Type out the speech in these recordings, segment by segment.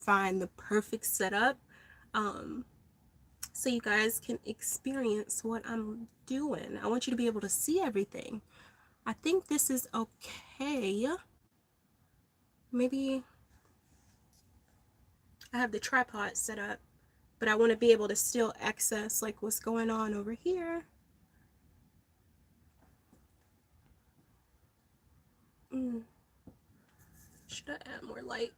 find the perfect setup, so you guys can experience what I'm doing. I want you to be able to see everything. I think this is okay. Maybe I have the tripod set up, but I want to be able to still access like what's going on over here. Should I add more light?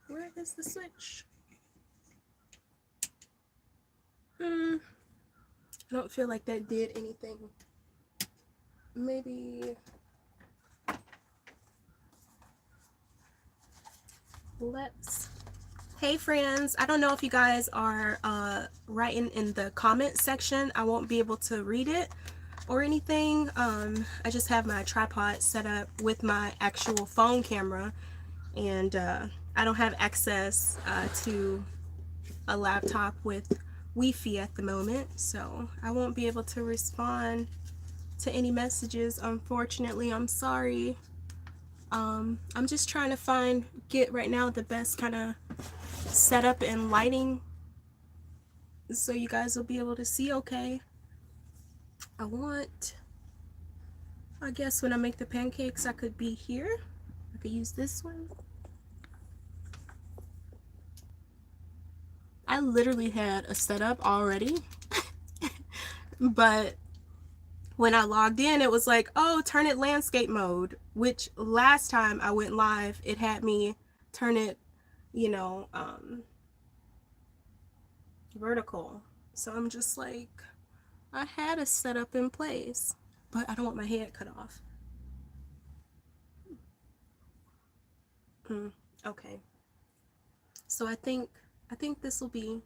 Where is the switch? I don't feel like that did anything. Maybe let's... Hey friends, I don't know if you guys are writing in the comment section. I won't be able to read it or anything. I just have my tripod set up with my actual phone camera, and I don't have access to a laptop with Wi-Fi at the moment, so I won't be able to respond to any messages, unfortunately. I'm sorry. I'm just trying to get right now the best kind of setup and lighting so you guys will be able to see okay. I guess when I make the pancakes, I could be here. I could use this one. I literally had a setup already, but when I logged in, it was like, oh, turn it landscape mode, which last time I went live, it had me turn it, you know, vertical. So I'm just like, I had a setup in place, but I don't want my head cut off. Okay. So I think this will be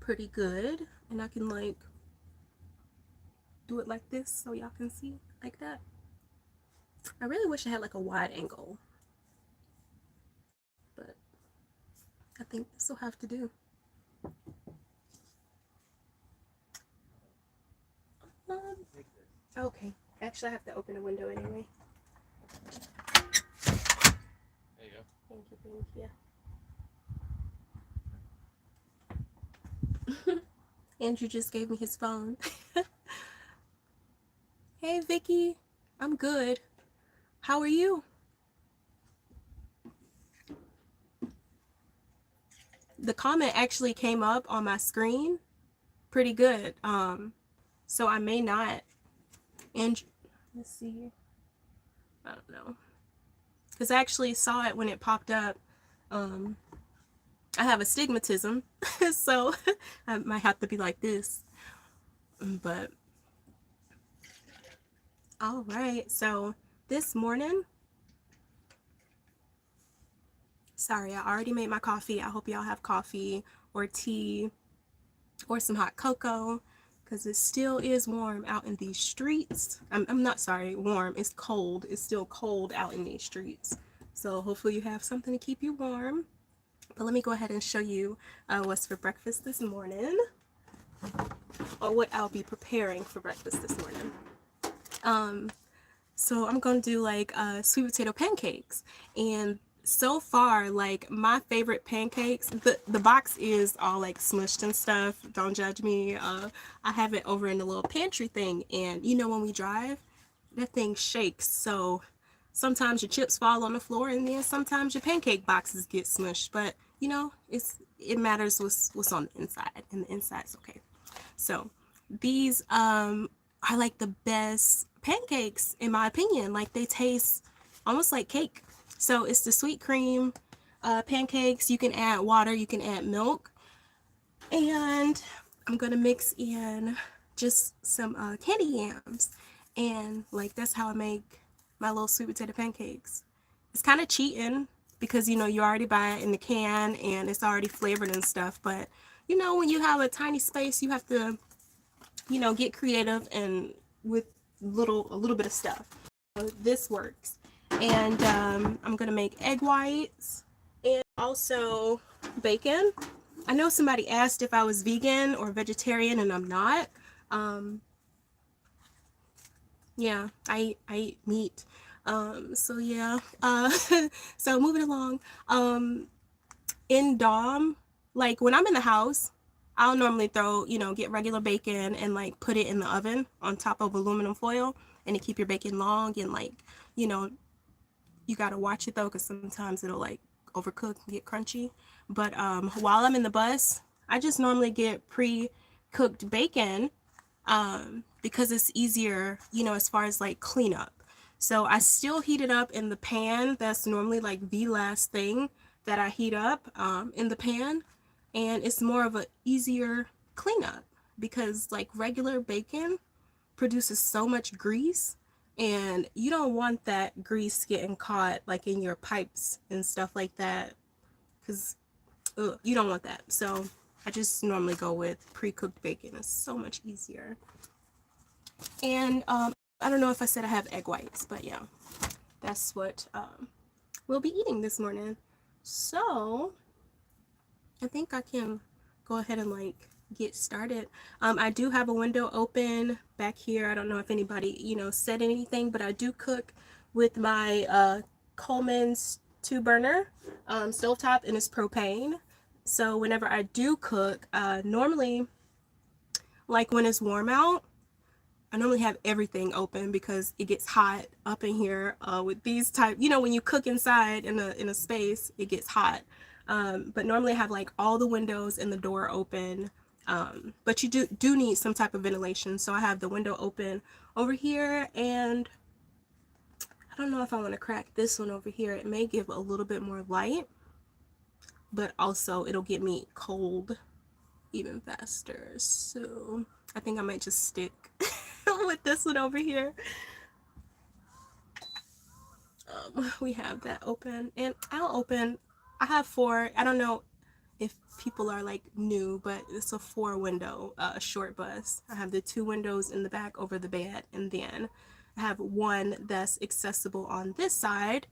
pretty good, and I can like do it like this so y'all can see like that. I really wish I had like a wide angle, but I think this will have to do. Okay, actually I have to open a window anyway. There you go. Thank you. Andrew just gave me his phone. Hey Vicky, I'm good. How are you? The comment actually came up on my screen pretty good. So I may not. And let's see. I don't know. Because I actually saw it when it popped up. I have astigmatism, so I might have to be like this. But all right, so this morning, sorry, I already made my coffee. I hope y'all have coffee or tea or some hot cocoa, because it still is warm out in these streets. I'm not sorry, warm. It's cold. It's still cold out in these streets. So hopefully you have something to keep you warm. But let me go ahead and show you what's for breakfast this morning, or what I'll be preparing for breakfast this morning. So I'm gonna do like sweet potato pancakes, and so far, like, my favorite pancakes, the box is all like smushed and stuff, don't judge me. I have it over in the little pantry thing, and you know, when we drive, that thing shakes, so sometimes your chips fall on the floor, and then sometimes your pancake boxes get smushed, but you know, it matters what's on the inside, and the inside's okay. So these are like the best pancakes in my opinion. Like, they taste almost like cake. So it's the sweet cream pancakes. You can add water, you can add milk, and I'm gonna mix in just some candy yams, and like, that's how I make my little sweet potato pancakes. It's kind of cheating because, you know, you already buy it in the can and it's already flavored and stuff, but you know, when you have a tiny space, you have to, you know, get creative and with a little bit of stuff. So this works. And I'm gonna make egg whites and also bacon. I know somebody asked if I was vegan or vegetarian, and I'm not. Yeah, I eat meat. So yeah. So moving along. In Dom, like when I'm in the house, I'll normally throw, get regular bacon and like put it in the oven on top of aluminum foil and to keep your bacon long and like, you know, you gotta watch it though because sometimes it'll like overcook and get crunchy. But while I'm in the bus, I just normally get pre-cooked bacon because it's easier, as far as like cleanup. So I still heat it up in the pan. That's normally like the last thing that I heat up in the pan, and it's more of a easier cleanup because like regular bacon produces so much grease, and you don't want that grease getting caught like in your pipes and stuff like that because you don't want that. So I just normally go with pre-cooked bacon. It's so much easier. And I don't know if I said I have egg whites, but yeah, that's what we'll be eating this morning. So I think I can go ahead and like get started. I do have a window open back here. I don't know if anybody, said anything, but I do cook with my Coleman's 2 burner stovetop, and it's propane. So whenever I do cook, normally like when it's warm out, I normally have everything open because it gets hot up in here with these type. When you cook inside in a space, it gets hot. But normally I have like all the windows and the door open. But you do need some type of ventilation. So I have the window open over here, and I don't know if I want to crack this one over here. It may give a little bit more light, but also it'll get me cold even faster. So I think I might just stick with this one over here. We have that open, and I have 4. I don't know if people are like new, but it's a 4-window short bus. I have the 2 windows in the back over the bed, and then I have one that's accessible on this side.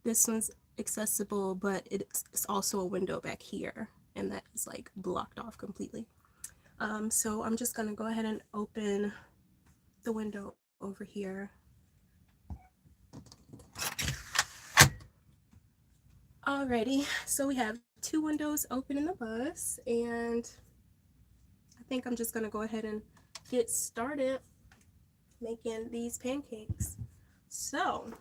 This one's accessible, but it's also a window back here, and that is like blocked off completely. So I'm just gonna go ahead and open the window over here. Alrighty, so we have 2 windows open in the bus, and I think I'm just gonna go ahead and get started making these pancakes. So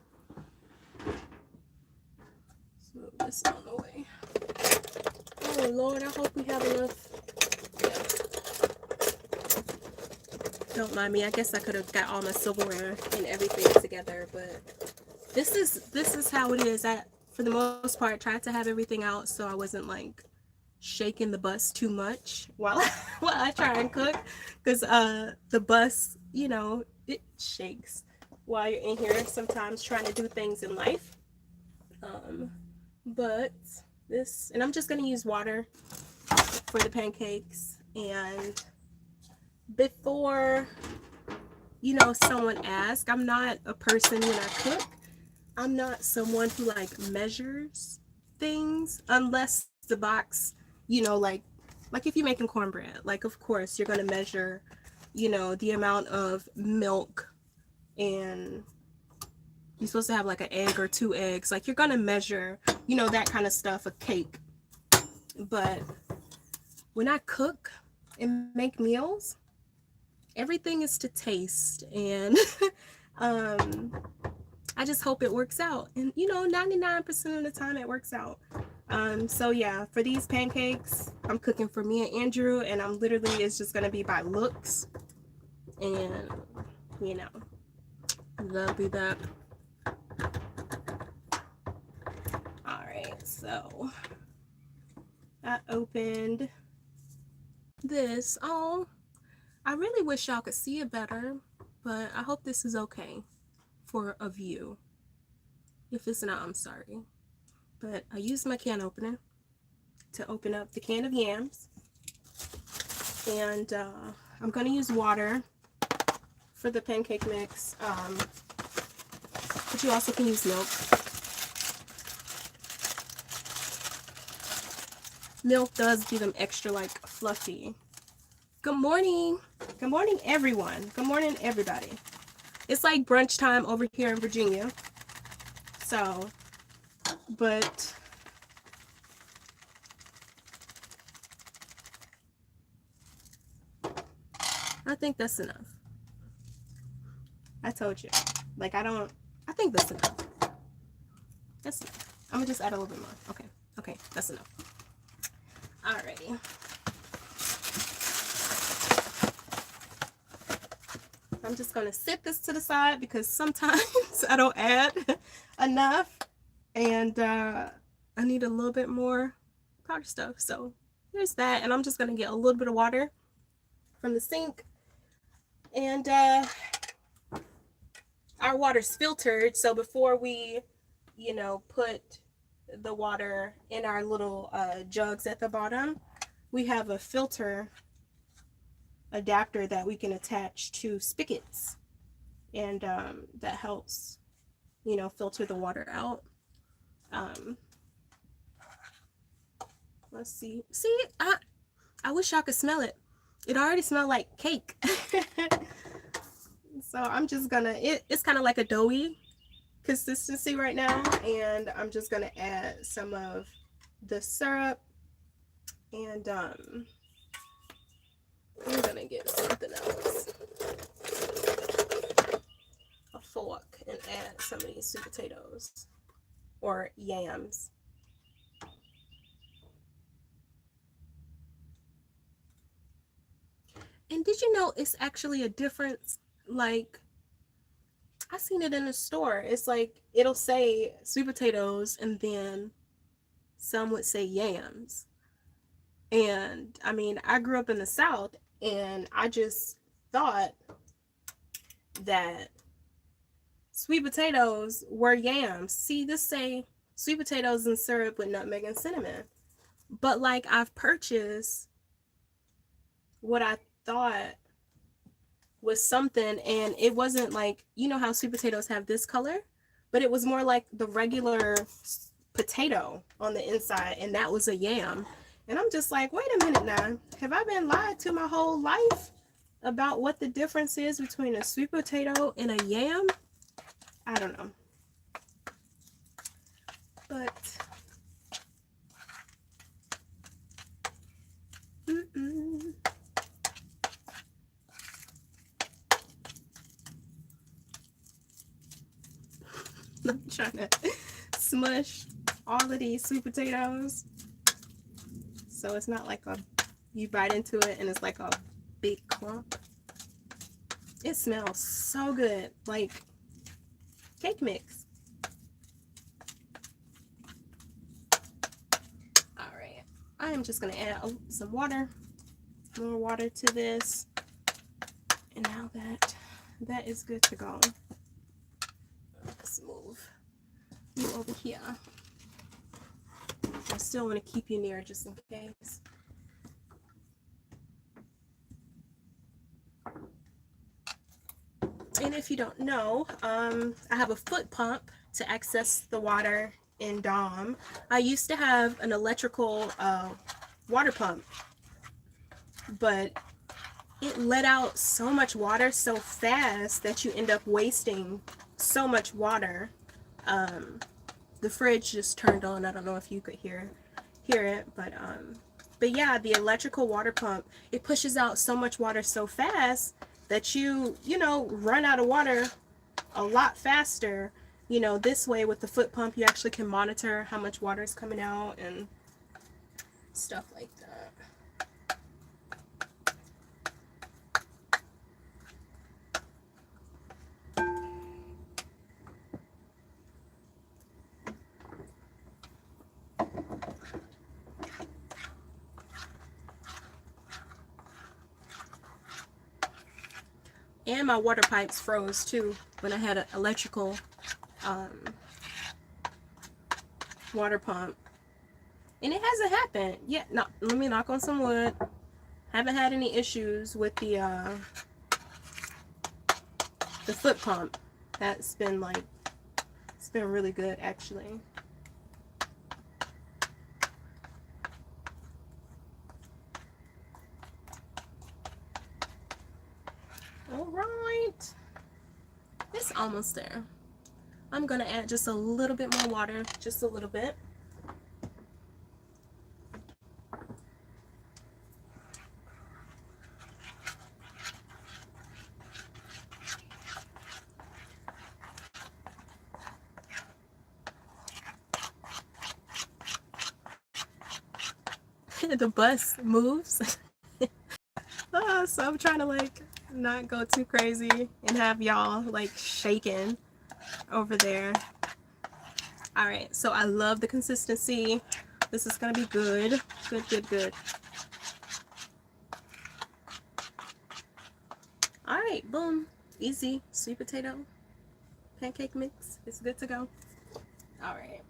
let's move this out of the way. Oh Lord, I hope we have enough. Yeah. Don't mind me. I guess I could have got all my silverware and everything together, but this is how it is. I, for the most part, tried to have everything out so I wasn't like shaking the bus too much while while I try and cook, because the bus, it shakes while you're in here sometimes trying to do things in life. But this, and I'm just gonna use water for the pancakes. And before someone asks, I'm not a person when I cook. I'm not someone who like measures things unless the box, like if you're making cornbread, like of course you're gonna measure, the amount of milk, and you're supposed to have like an egg or 2 eggs. Like you're gonna measure, that kind of stuff, a cake. But when I cook and make meals, everything is to taste, and I just hope it works out. And 99% of the time it works out. So yeah, for these pancakes, I'm cooking for me and Andrew, and I'm literally, it's just gonna be by looks, and that'll be that. Alright, so I opened this. Oh, I really wish y'all could see it better, but I hope this is okay for a view. If it's not, I'm sorry. But I used my can opener to open up the can of yams, and I'm gonna use water for the pancake mix, but you also can use milk. Milk does give them extra like fluffy. Good morning. Good morning, everyone. Good morning, everybody. It's like brunch time over here in Virginia. So, but I think that's enough. I told you. Like, I think that's enough. That's enough. I'm gonna just add a little bit more. Okay. Okay, that's enough. Alrighty. I'm just gonna set this to the side because sometimes I don't add enough, and I need a little bit more powder stuff. So there's that, and I'm just gonna get a little bit of water from the sink, and our water's filtered, so before we, you know, put the water in our little jugs at the bottom, we have a filter adapter that we can attach to spigots, and that helps, you know, filter the water out. Let's see. I wish I could smell it. It already smelled like cake. So I'm just gonna, it's kind of like a doughy consistency right now, and I'm just gonna add some of the syrup, and I'm gonna get something else, a fork, and add some of these sweet potatoes or yams. And did you know it's actually a difference? Like, I seen it in the store. It's like it'll say sweet potatoes and then some would say yams. And I mean, I grew up in the South, and I just thought that sweet potatoes were yams. See, this say sweet potatoes and syrup with nutmeg and cinnamon. But like, I've purchased what I thought was something, and it wasn't like, you know how sweet potatoes have this color, but it was more like the regular potato on the inside, and that was a yam. And I'm just like, wait a minute now, have I been lied to my whole life about what the difference is between a sweet potato and a yam? I don't know. But I'm trying to smush all of these sweet potatoes so it's not like you bite into it and it's like a big clump. It smells so good, like cake mix. All right, I am just gonna add some water, more water to this, and now that is good to go. Let's move you over here. I still want to keep you near just in case. And if you don't know, I have a foot pump to access the water in Dom. I used to have an electrical water pump, but it let out so much water so fast that you end up wasting so much water. The fridge just turned on. I don't know if you could hear it, but yeah, the electrical water pump, it pushes out so much water so fast that you know, run out of water a lot faster. You know, this way with the foot pump, you actually can monitor how much water is coming out and stuff like that. And my water pipes froze too when I had an electrical water pump. And it hasn't happened yet. No, let me knock on some wood. Haven't had any issues with the foot pump. That's been like, it's been really good actually. almost there. I'm gonna add just a little bit more water, just a little bit. The bus moves. So I'm trying to like not go too crazy and have y'all like shaking over there. All right, so I love the consistency. This is gonna be good. Good, good, good. All right, boom. Easy sweet potato pancake mix. It's good to go. All right.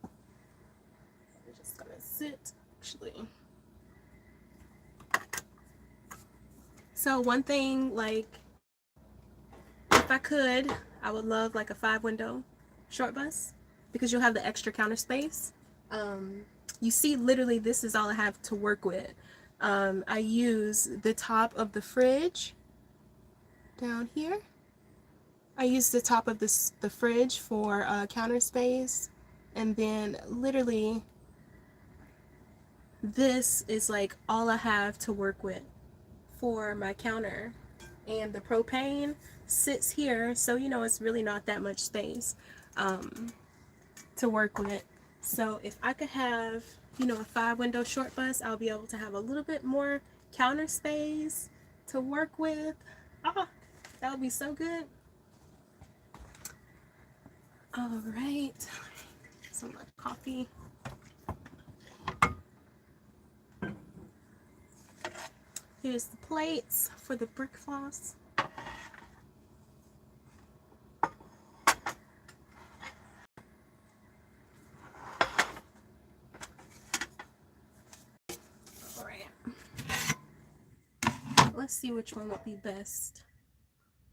I'm just gonna sit, actually. So one thing, like, if I could, I would love like a 5-window short bus because you'll have the extra counter space. You see, literally, this is all I have to work with. I use the top of the fridge down here. I use the top of the fridge for counter space, and then literally this is like all I have to work with for my counter, and the propane sits here, so you know it's really not that much space to work with. So if I could have, you know, a 5-window short bus, I'll be able to have a little bit more counter space to work with. That would be so good. All right, some more coffee. Here's the plates for the brick floss. All right. Let's see which one would be best.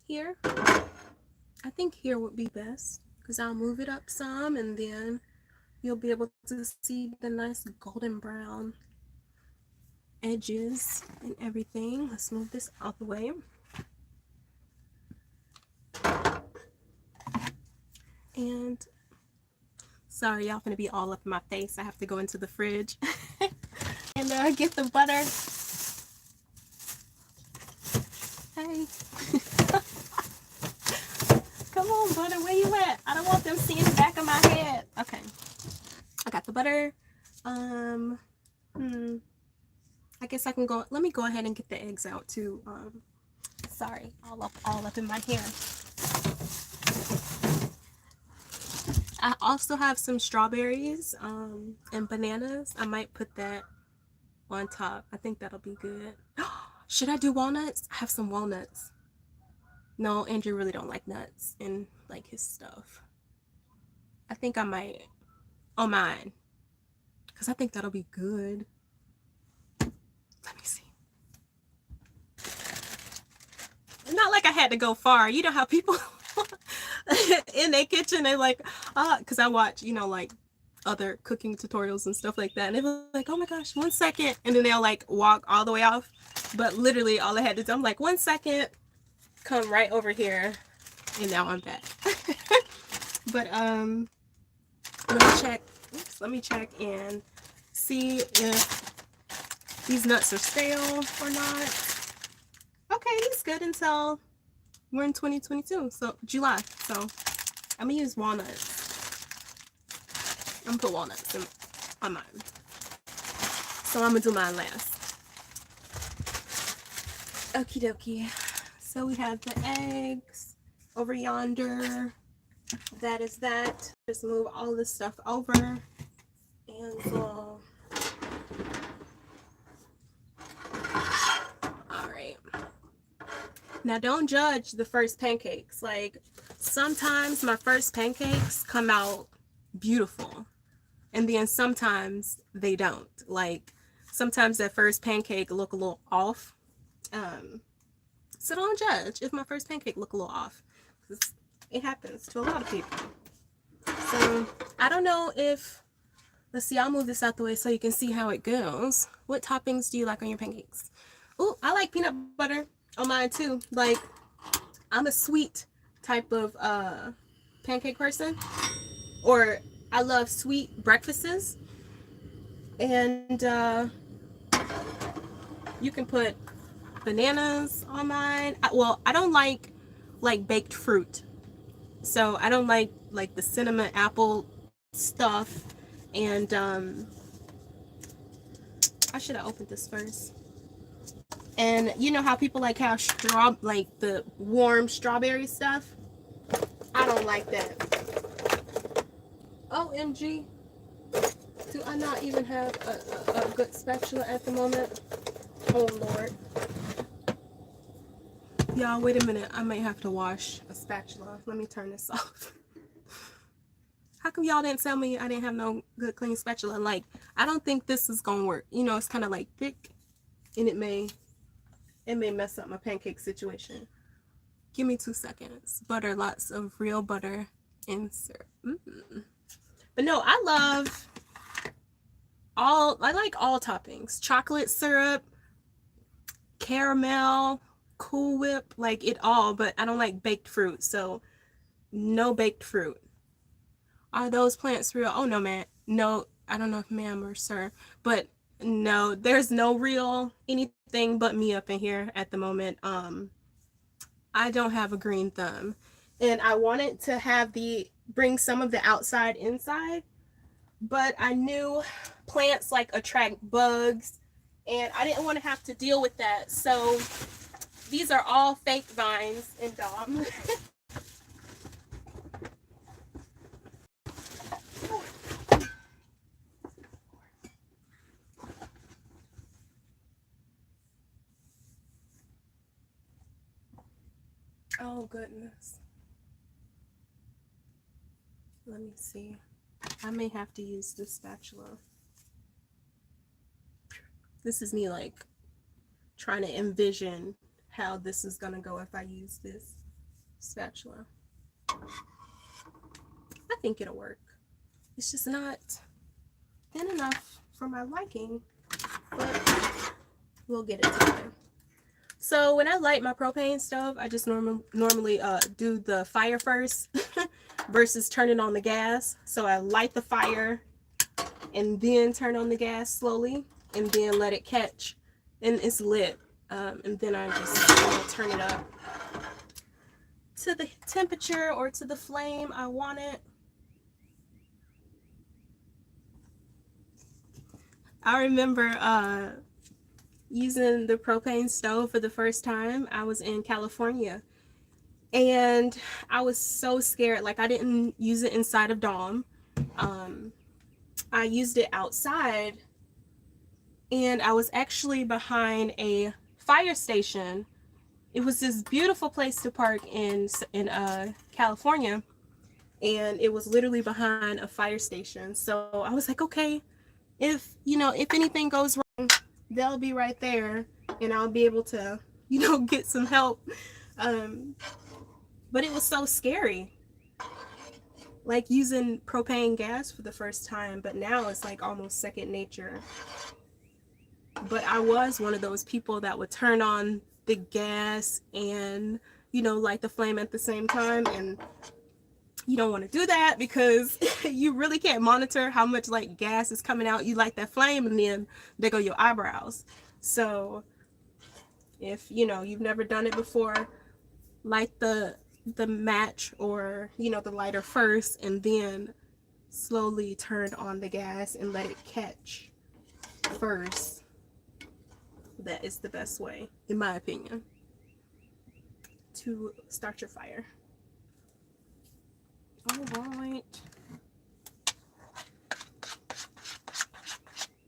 Here? I think here would be best because I'll move it up some and then you'll be able to see the nice golden brown edges and everything. Let's move this out the way. And sorry, y'all gonna be all up in my face. I have to go into the fridge and get the butter. Hey. Come on, butter, where you at? I don't want them seeing the back of my head. Okay. I got the butter. I guess I can go. Let me go ahead and get the eggs out too. Sorry, all up in my hair. I also have some strawberries and bananas. I might put that on top. I think that'll be good. Should I do walnuts? I have some walnuts. No, Andrew really don't like nuts in like his stuff. I think I might on mine because I think that'll be good. Let me see. Not like I had to go far. You know how people in their kitchen, they like, because I watch, you know, like other cooking tutorials and stuff like that. And they were like, oh my gosh, 1 second. And then they'll like walk all the way off. But literally all I had to do, I'm like, 1 second, come right over here. And now I'm back. But let me check and see if these nuts are stale or not. Okay, he's good until we're in 2022, so July. So I'm gonna use walnuts. I'm gonna put walnuts on mine. So I'm gonna do mine last. Okie dokie. So we have the eggs over yonder. That is that. Just move all this stuff over and go. Now don't judge the first pancakes. Like sometimes my first pancakes come out beautiful and then sometimes they don't. Like sometimes that first pancake look a little off. So don't judge if my first pancake look a little off. It happens to a lot of people. So I don't know if, let's see, I'll move this out the way so you can see how it goes. What toppings do you like on your pancakes? Oh, I like peanut butter on mine too. Like I'm a sweet type of pancake person, or I love sweet breakfasts. And you can put bananas on mine. Well, I don't like baked fruit, so I don't like the cinnamon apple stuff. And I should have opened this first. And you know how people like have like the warm strawberry stuff? I don't like that. OMG. Do I not even have a good spatula at the moment? Oh Lord. Y'all, wait a minute. I might have to wash a spatula. Let me turn this off. How come y'all didn't tell me I didn't have no good clean spatula? Like, I don't think this is gonna work. You know, it's kind of like thick, and it may mess up my pancake situation. Give me 2 seconds. Butter, lots of real butter and syrup. But no, I like all toppings. Chocolate syrup, caramel, Cool Whip, like it all, but I don't like baked fruit, so no baked fruit. Are those plants real? Oh no, man. No, I don't know if ma'am or sir, but no, there's no real anything but me up in here at the moment. I don't have a green thumb, and I wanted to have bring some of the outside inside, but I knew plants like attract bugs, and I didn't want to have to deal with that. So these are all fake vines in Dom. Oh goodness. Let me see. I may have to use this spatula. This is me like trying to envision how this is gonna go if I use this spatula. I think it'll work. It's just not thin enough for my liking, but we'll get it together. So when I light my propane stove, I just normally do the fire first versus turning on the gas. So I light the fire and then turn on the gas slowly and then let it catch, and it's lit. And then I just turn it up to the temperature or to the flame I want it. I remember using the propane stove for the first time. I was in California, and I was so scared. Like, I didn't use it inside of Dom. I used it outside, and I was actually behind a fire station. It was this beautiful place to park in California, and it was literally behind a fire station. So I was like, okay, if anything goes wrong, they'll be right there, and I'll be able to get some help. But it was so scary, like using propane gas for the first time, but now it's like almost second nature. But I was one of those people that would turn on the gas and light the flame at the same time, and you don't want to do that because you really can't monitor how much like gas is coming out. You light that flame and then there go your eyebrows. So if you've never done it before, light the match or the lighter first, and then slowly turn on the gas and let it catch first. That is the best way, in my opinion, to start your fire. All right.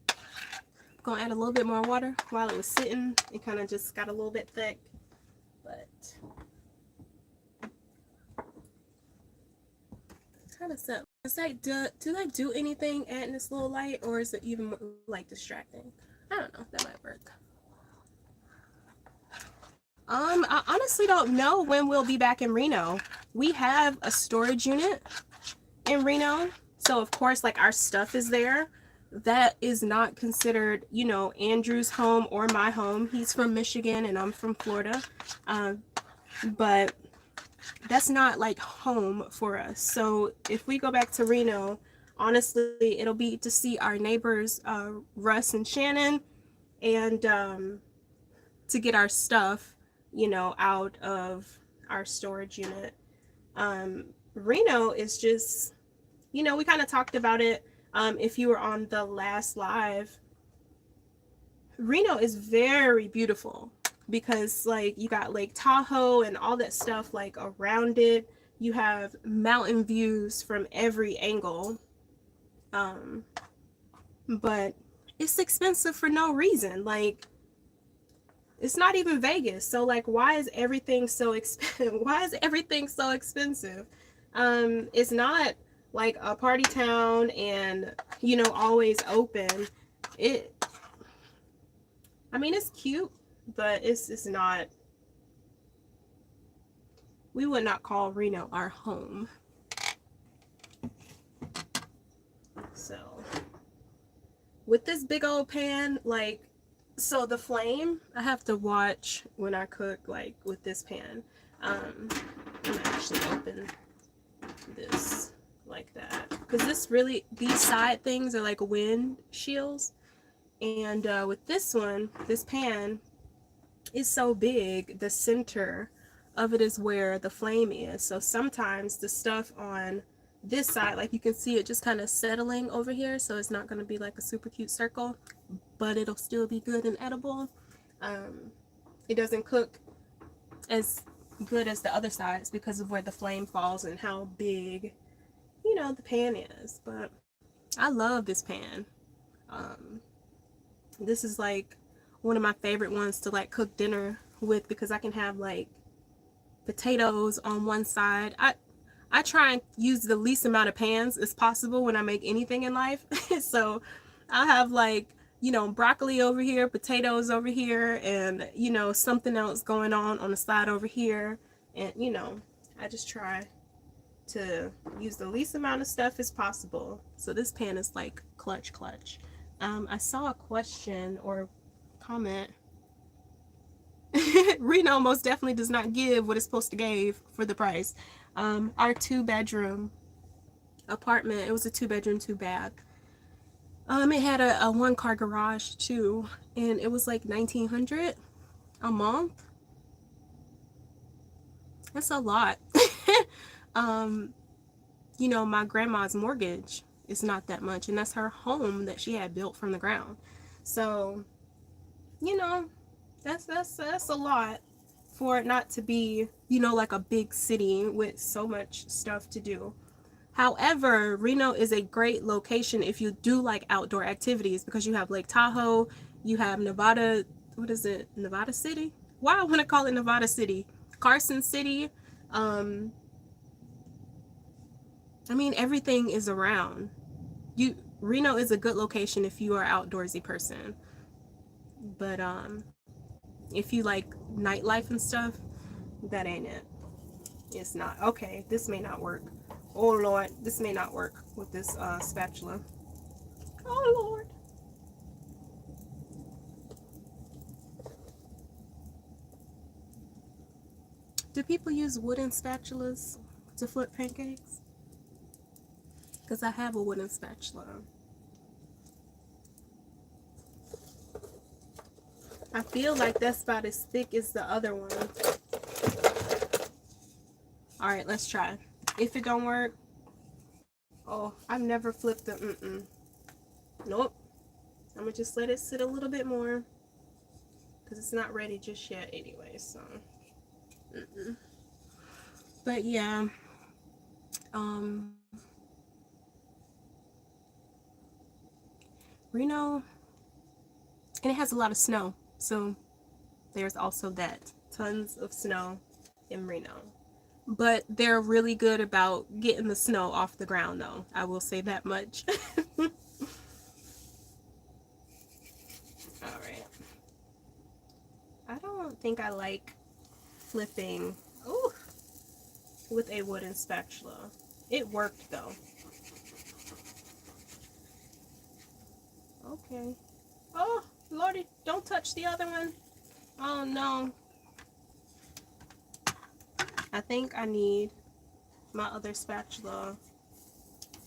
I'm gonna add a little bit more water. While it was sitting, it kind of just got a little bit thick, but kind of simple. It's like, do I do anything adding this little light, or is it even like distracting? I don't know. That might work. I honestly don't know when we'll be back in Reno. We have a storage unit in Reno, so of course, like, our stuff is there. That is not considered, Andrew's home or my home. He's from Michigan and I'm from Florida. But that's not like home for us. So if we go back to Reno, honestly, it'll be to see our neighbors, Russ and Shannon, and to get our stuff, out of our storage unit. Reno is just, we kind of talked about it. If you were on the last live, Reno is very beautiful because like you got Lake Tahoe and all that stuff like around it. You have mountain views from every angle. Um, but it's expensive for no reason. Like it's not even Vegas. So like why is everything so expensive? Why is everything so expensive? It's not like a party town and always open. It I mean it's cute, but it's not, we would not call Reno our home. So with this big old pan, like, so the flame, I have to watch when I cook, like with this pan. I'm gonna actually open this like that because these side things are like wind shields, and with this one, this pan is so big, the center of it is where the flame is. So sometimes the stuff on this side, like you can see it just kind of settling over here, so it's not going to be like a super cute circle, but it'll still be good and edible. It doesn't cook as good as the other sides because of where the flame falls and how big the pan is. But I love this pan. This is like one of my favorite ones to like cook dinner with because I can have like potatoes on one side. I try and use the least amount of pans as possible when I make anything in life. So I'll have like, broccoli over here, potatoes over here, and, something else going on the side over here. And, I just try to use the least amount of stuff as possible. So this pan is like clutch. I saw a question or comment. Reno most definitely does not give what it's supposed to give for the price. Our 2-bedroom apartment, it was a 2-bedroom, 2-bath. It had a 1-car garage too, and it was like $1,900 a month. That's a lot. My grandma's mortgage is not that much, and that's her home that she had built from the ground. So, that's a lot for it not to be, like a big city with so much stuff to do. However, Reno is a great location if you do like outdoor activities because you have Lake Tahoe, you have Nevada, what is it? Nevada City? Why I want to call it Nevada City? Carson City. Everything is around. Reno is a good location if you are an outdoorsy person. But if you like nightlife and stuff, that ain't it. It's not. Okay, this may not work. Oh Lord, this may not work with this spatula. Oh Lord. Do people use wooden spatulas to flip pancakes? Because I have a wooden spatula. I feel like that's about as thick as the other one. Alright, let's try. If it don't work, oh, I've never flipped the, nope. I'm gonna just let it sit a little bit more because it's not ready just yet anyway, so. But yeah, Reno, and it has a lot of snow, so there's also that. Tons of snow in Reno. But they're really good about getting the snow off the ground, though. I will say that much. Alright. I don't think I like flipping with a wooden spatula. It worked, though. Okay. Oh, Lordy, don't touch the other one. Oh, no. I think I need my other spatula.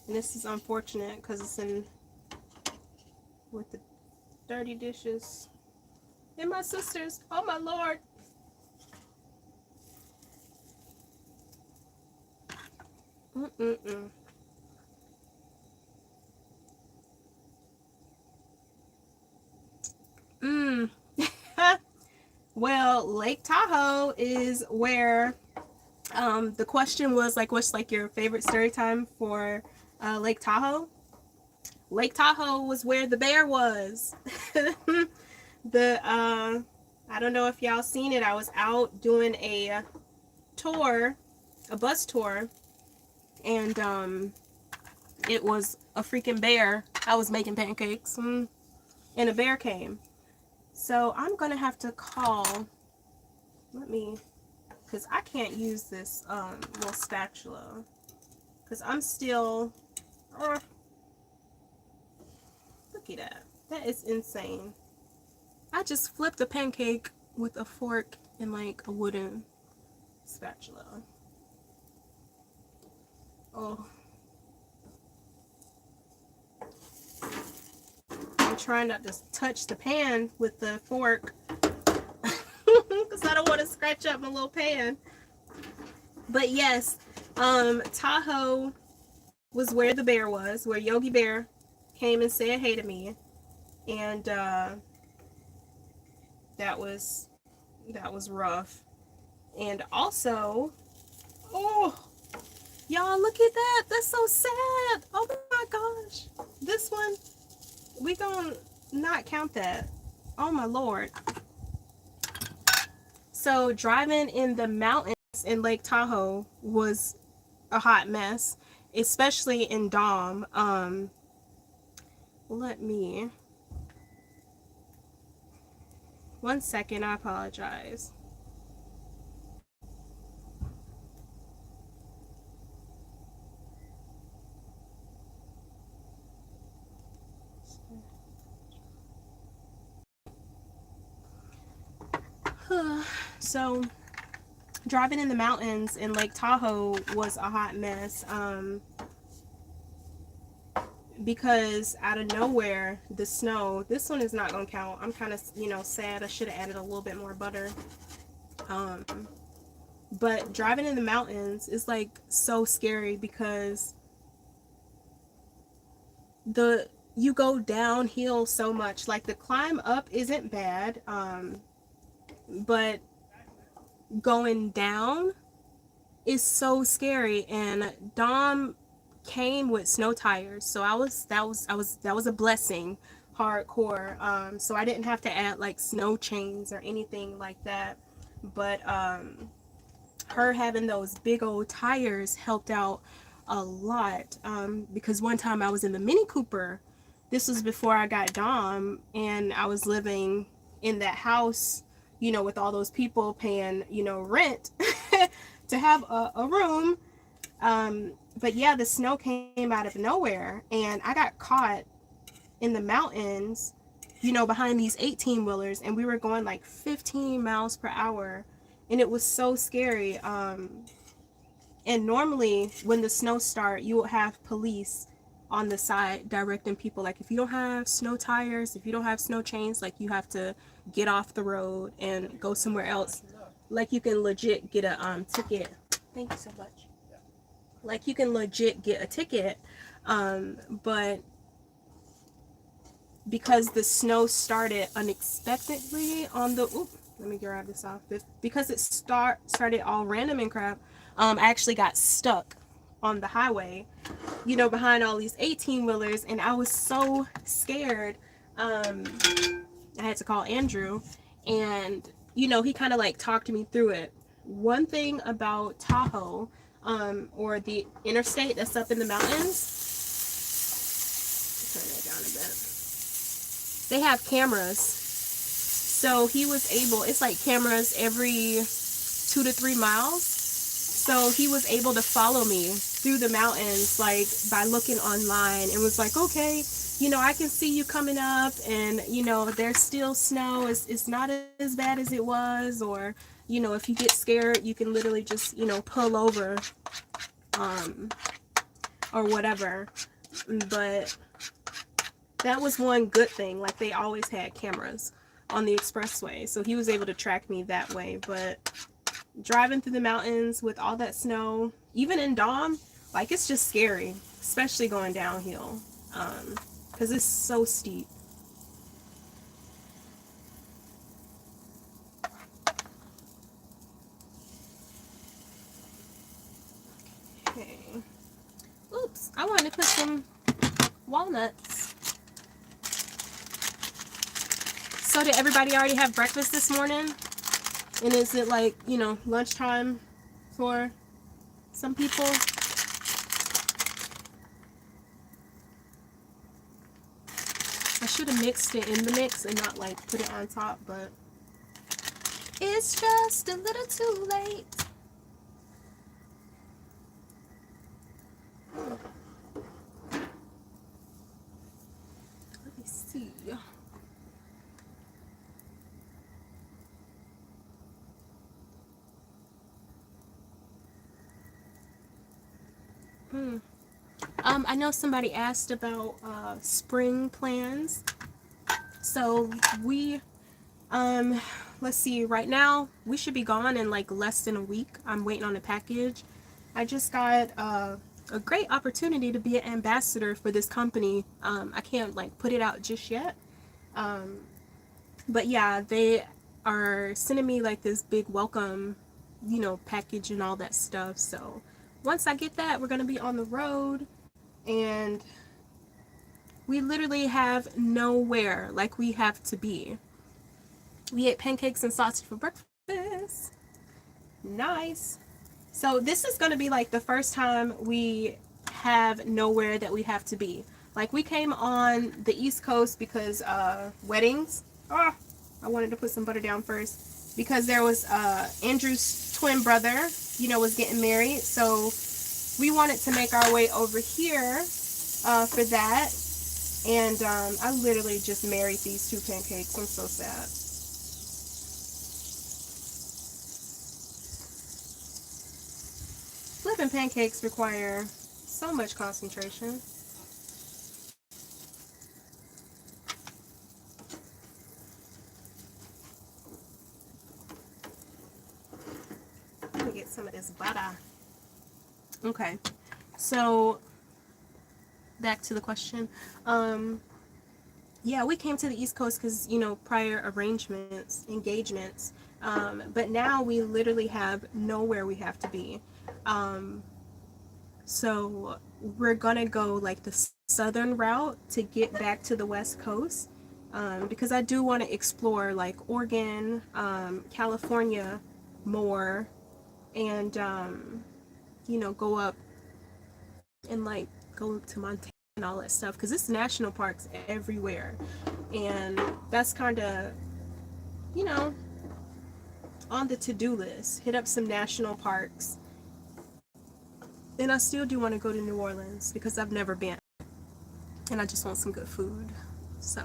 And this is unfortunate because it's in with the dirty dishes. And my sisters. Oh my Lord. Mm-mm-mm. Mm. Well, Lake Tahoe is where the question was like, what's like your favorite story time for Lake Tahoe? Lake Tahoe was where the bear was. The I don't know if y'all seen it. I was out doing a tour, a bus tour, and it was a freaking bear. I was making pancakes, and a bear came. So I'm gonna have to call. Let me, cause I can't use this little spatula, cause I'm still. Look at that. That is insane. I just flipped a pancake with a fork and like a wooden spatula. Oh. I'm trying not to touch the pan with the fork because I don't want to scratch up my little pan. But yes, Tahoe was where the bear was, where Yogi Bear came and said hey to me. And that was rough. And also, oh, y'all look at that. That's so sad. Oh my gosh. This one, we gonna not count that. Oh my Lord. So driving in the mountains in Lake Tahoe was a hot mess, especially in Dom. Let me, one second, I apologize. So driving in the mountains in Lake Tahoe was a hot mess, because out of nowhere, the snow, this one is not gonna count. I'm kind of, sad. I should have added a little bit more butter. But driving in the mountains is like so scary because you go downhill so much. Like the climb up isn't bad, but going down is so scary. And Dom came with snow tires, so that was a blessing. Hardcore. So I didn't have to add like snow chains or anything like that. But her having those big old tires helped out a lot, because one time I was in the Mini Cooper. This was before I got Dom, and I was living in that house, with all those people paying, rent to have a room. But yeah, the snow came out of nowhere, and I got caught in the mountains, behind these 18-wheelers, and we were going like 15 miles per hour, and it was so scary. And normally when the snow starts, you will have police on the side directing people, like if you don't have snow tires, if you don't have snow chains, like you have to get off the road and go somewhere else. Like you can legit get a ticket. Thank you so much. Like you can legit get a ticket, but because the snow started unexpectedly on the let me grab this off. Because it started all random and crap, I actually got stuck on the highway, behind all these 18-wheelers, and I was so scared. I had to call Andrew, and he kind of like talked me through it. One thing about Tahoe, or the interstate that's up in the mountains, turn that down a bit, they have cameras. So he was able, it's like cameras every 2 to 3 miles. So he was able to follow me through the mountains, like by looking online, and was like, okay, I can see you coming up, and there's still snow. It's not as bad as it was, or you know, if you get scared, you can literally just, you know, pull over or whatever. But that was one good thing. Like, they always had cameras on the expressway, so he was able to track me that way. But driving through the mountains with all that snow, even in Dom, like, it's just scary, especially going downhill, because it's so steep. Okay. Oops, I wanted to put some walnuts. So did everybody already have breakfast this morning? And is it like, you know, lunchtime for some people? I should have mixed it in the mix and not like put it on top, but it's just a little too late. Let me see. I know somebody asked about spring plans. So we, let's see, right now we should be gone in like less than a week. I'm waiting on a package. I just got a great opportunity to be an ambassador for this company. I can't like put it out just yet. But yeah, they are sending me like this big welcome, you know, package and all that stuff. So once I get that, we're going to be on the road, and we literally have nowhere like we have to be. We ate pancakes and sausage for breakfast. Nice. So this is going to be like the first time we have nowhere that we have to be. Like, we came on the East Coast because weddings. Oh, I wanted to put some butter down first because there was Andrew's twin brother, you know, was getting married. So we wanted to make our way over here for that. And I literally just married these two pancakes. I'm so sad. Flipping pancakes require so much concentration. Let me get some of this butter. Okay, so back to the question. Yeah, we came to the East Coast because, you know, prior arrangements, engagements. But now we literally have nowhere we have to be. So we're gonna go like the southern route to get back to the West Coast, because I do want to explore like Oregon, California more, and you know, go up and like go to Montana and all that stuff, because it's national parks everywhere, and that's kind of, you know, on the to-do list. Hit up some national parks. And I still do want to go to New Orleans because I've never been, and I just want some good food. So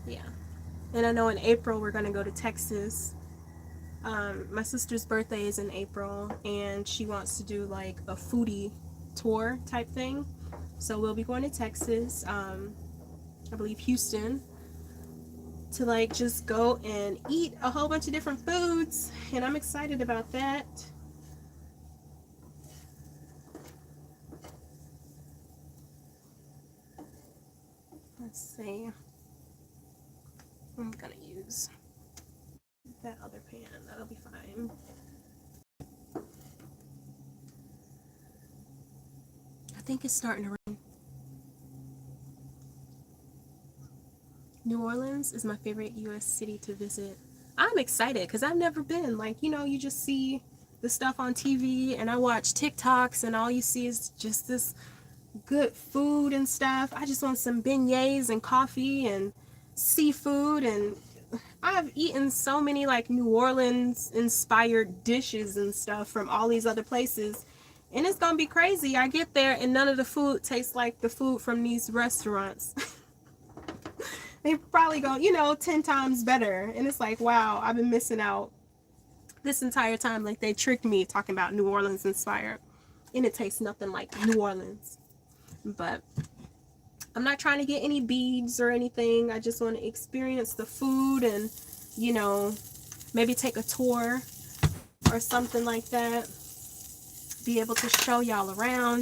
yeah. And I know in April we're gonna go to Texas. My sister's birthday is in April, and she wants to do like a foodie tour type thing. So we'll be going to Texas, I believe Houston, to like just go and eat a whole bunch of different foods, and I'm excited about that. Let's see. I'm gonna use that other pan. That'll be fine. I think it's starting to rain. New Orleans is my favorite U.S. city to visit. I'm excited because I've never been. Like, you know, you just see the stuff on TV, and I watch TikToks, and all you see is just this good food and stuff. I just want some beignets and coffee and seafood, and I've eaten so many like New Orleans inspired dishes and stuff from all these other places, and it's gonna be crazy. I get there and none of the food tastes like the food from these restaurants. They probably go, you know, 10 times better, and it's like, wow, I've been missing out. this entire time. Like, they tricked me talking about New Orleans inspired, and it tastes nothing like New Orleans. But I'm not trying to get any beads or anything. I just want to experience the food and, you know, maybe take a tour or something like that. Be able to show y'all around.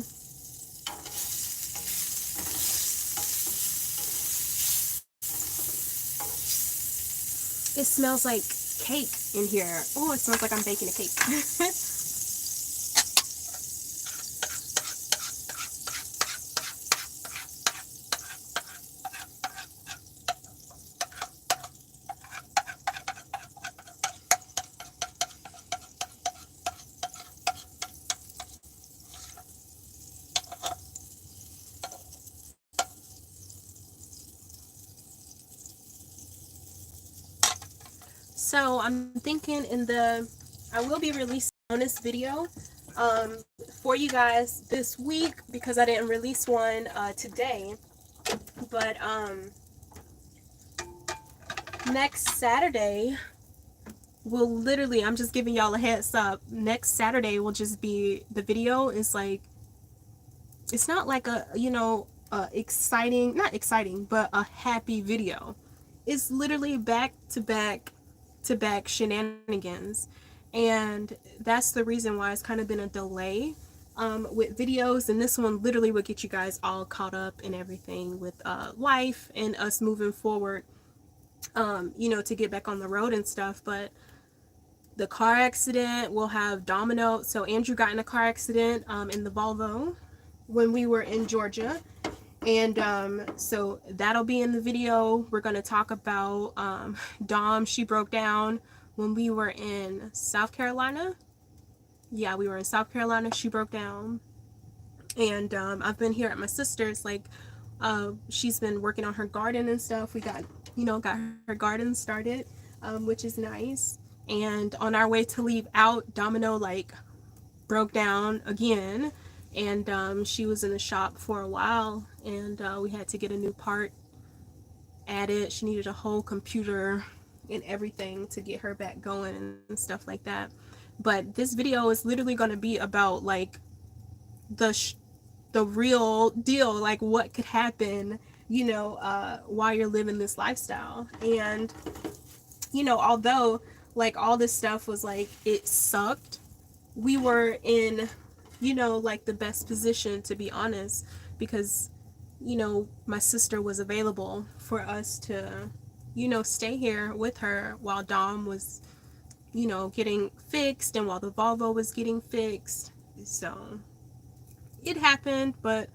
It smells like cake in here. Oh, it smells like I'm baking a cake. So I'm thinking I will be releasing a bonus video for you guys this week, because I didn't release one today. But next Saturday will literally, I'm just giving y'all a heads up, next Saturday will just be, the video is like, it's not like a, you know, exciting, not exciting, but a happy video. It's literally back to back shenanigans, and that's the reason why it's kind of been a delay with videos. And this one literally will get you guys all caught up and everything with life and us moving forward, you know, to get back on the road and stuff. But the car accident will have domino. So Andrew got in a car accident in the Volvo when we were in Georgia. And so that'll be in the video. We're going to talk about Dom. She broke down when we were in South Carolina. Yeah, we were in South Carolina. She broke down. And I've been here at my sister's. Like, she's been working on her garden and stuff. We got, you know, got her garden started, which is nice. And on our way to leave out, Domino, like, broke down again. And she was in the shop for a while, and we had to get a new part added. She needed a whole computer and everything to get her back going and stuff like that. But this video is literally going to be about, like, the real deal, like what could happen, you know, while you're living this lifestyle. And, you know, although, like, all this stuff was, like, it sucked, we were in, you know, like, the best position, to be honest, because, you know, my sister was available for us to, you know, stay here with her while Dom was, you know, getting fixed, and while the Volvo was getting fixed. So it happened, but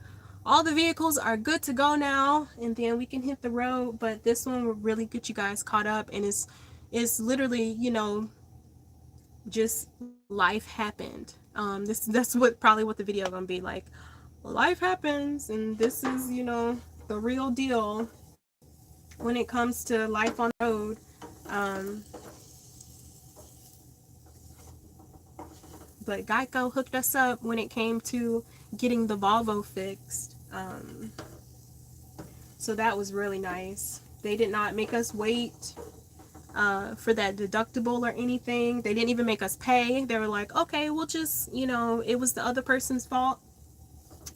all the vehicles are good to go now, and then we can hit the road. But this one will really get you guys caught up, and it's literally, you know, just life happened. That's probably what the video gonna be like. Life happens, and this is, you know, the real deal when it comes to life on the road. But Geico hooked us up when it came to getting the Volvo fixed. So that was really nice. They did not make us wait for that deductible or anything. They didn't even make us pay. They were like, okay, we'll just, you know, it was the other person's fault.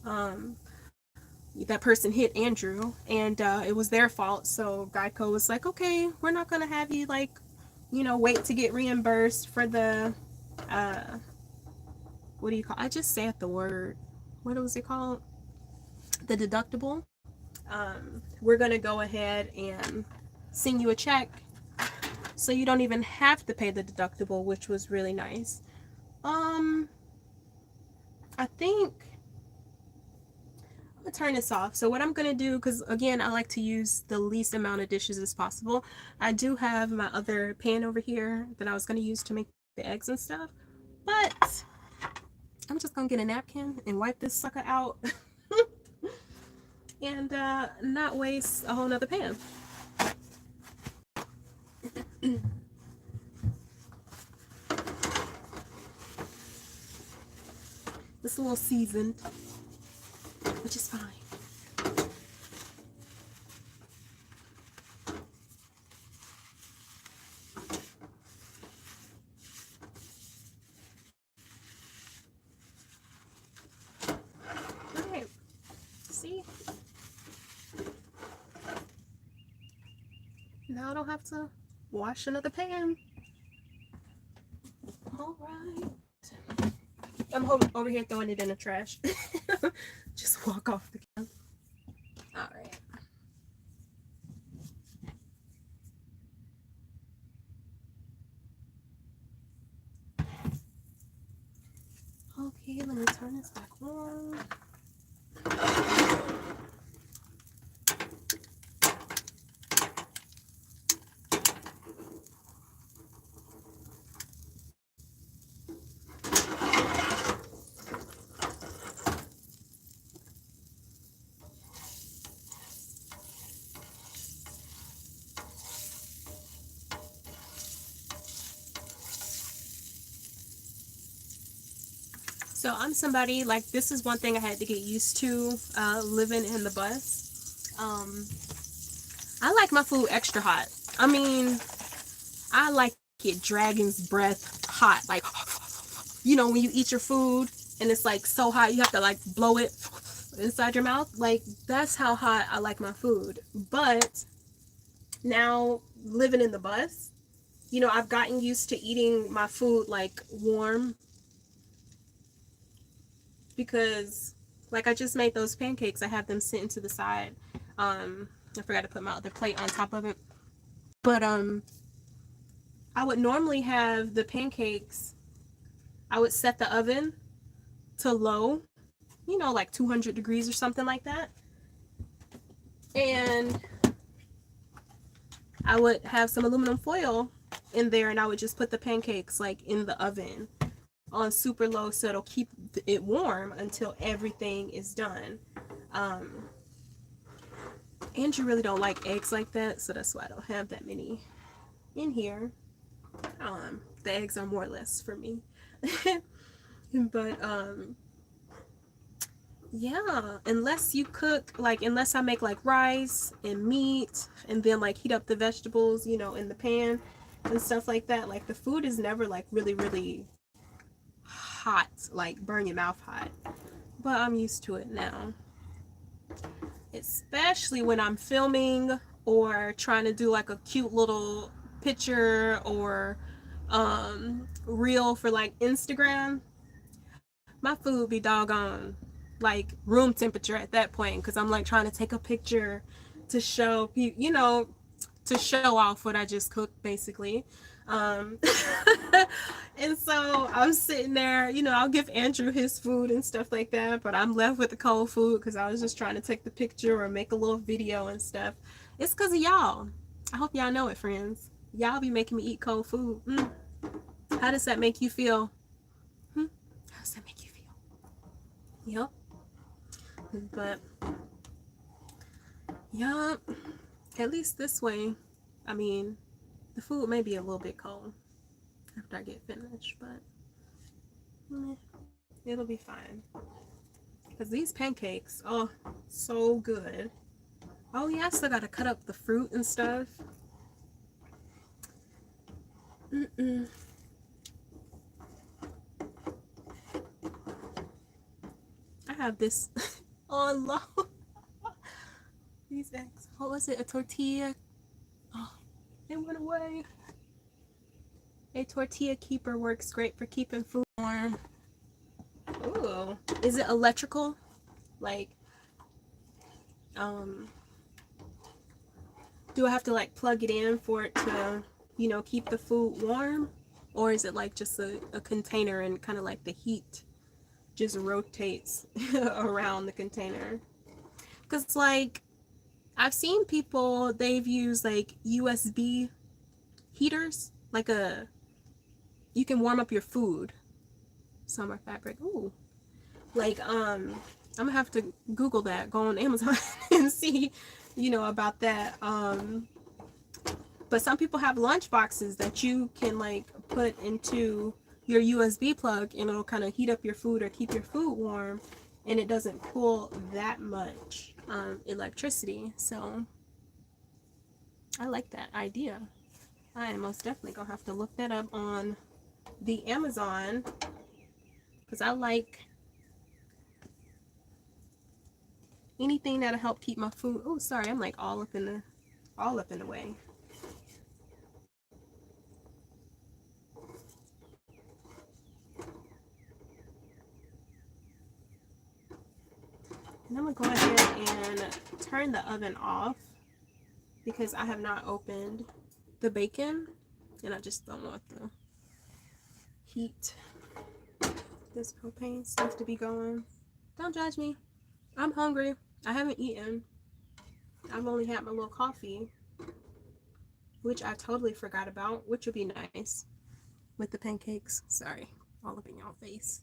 That person hit Andrew, and it was their fault. So Geico was like, okay, we're not going to have you, like, you know, wait to get reimbursed for the, what do you call, I just said the word, what was it called? The deductible. We're going to go ahead and send you a check, so you don't even have to pay the deductible, which was really nice. I think I'm gonna turn this off. So what I'm gonna do, because again, I like to use the least amount of dishes as possible. I do have my other pan over here that I was gonna use to make the eggs and stuff, but I'm just gonna get a napkin and wipe this sucker out and not waste a whole nother pan. It's a little seasoned, which is fine. Now I don't have to wash another pan. All right. I'm over here throwing it in the trash. Just walk off the can. All right. Okay, let me turn this back on. So I'm somebody, like, this is one thing I had to get used to living in the bus. I like my food extra hot. I mean, I like it dragon's breath hot. Like, you know, when you eat your food and it's like so hot, you have to like blow it inside your mouth. Like, that's how hot I like my food. But now living in the bus, you know, I've gotten used to eating my food like warm, because like I just made those pancakes. I have them sitting to the side. I forgot to put my other plate on top of it. But I would normally have the pancakes, I would set the oven to low, you know, like 200 degrees or something like that. And I would have some aluminum foil in there, and I would just put the pancakes like in the oven on super low, so it'll keep it warm until everything is done. Andrew really don't like eggs like that, so that's why I don't have that many in here. The eggs are more or less for me. But yeah, unless you cook, like, unless I make like rice and meat and then like heat up the vegetables, you know, in the pan and stuff like that, like the food is never like really hot, like burn your mouth hot. But I'm used to it now, especially when I'm filming or trying to do like a cute little picture or reel for like Instagram. My food be doggone like room temperature at that point, because I'm like trying to take a picture to show people, you know, to show off what I just cooked basically. um and so I'm sitting there, you know, I'll give Andrew his food and stuff like that, but I'm left with the cold food because I was just trying to take the picture or make a little video and stuff. It's because of y'all. I hope y'all know it, friends. Y'all be making me eat cold food. How does that make you feel? How does that make you feel? Yep. But yep, at least this way, I mean, the food may be a little bit cold after I get finished, but it'll be fine. Because these pancakes, oh, so good. Oh yeah, I still gotta cut up the fruit and stuff. I have this on low. These eggs. What was it? A tortilla? Oh, it went away. A tortilla keeper works great for keeping food warm. Ooh. Is it electrical? Like, do I have to like plug it in for it to, you know, keep the food warm? Or is it like just a container and kind of like the heat just rotates around the container? Because like, I've seen people, they've used like USB heaters, like you can warm up your food. Summer fabric. Ooh. Like, I'm gonna have to Google that, go on Amazon and see, you know, about that. But some people have lunch boxes that you can like put into your USB plug, and it'll kind of heat up your food or keep your food warm, and it doesn't pull that much electricity. So I like that idea. I am most definitely gonna have to look that up on the Amazon, because I like anything that'll help keep my food. Oh, sorry, I'm like all up in the way. And I'm gonna go ahead and turn the oven off because I have not opened the bacon and I just don't want the heat, this propane stuff to be going. Don't judge me. I'm hungry. I haven't eaten. I've only had my little coffee, which I totally forgot about, which would be nice with the pancakes. Sorry, all up in y'all face.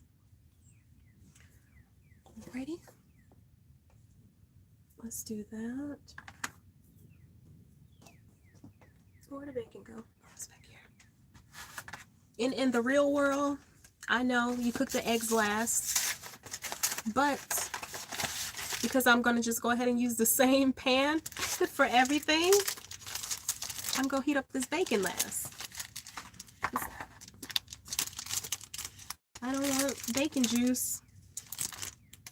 Alrighty. Let's do that. Where'd the bacon go? Oh, it's back here. In the real world, I know you cook the eggs last, but because I'm gonna just go ahead and use the same pan for everything, I'm gonna heat up this bacon last. I don't want bacon juice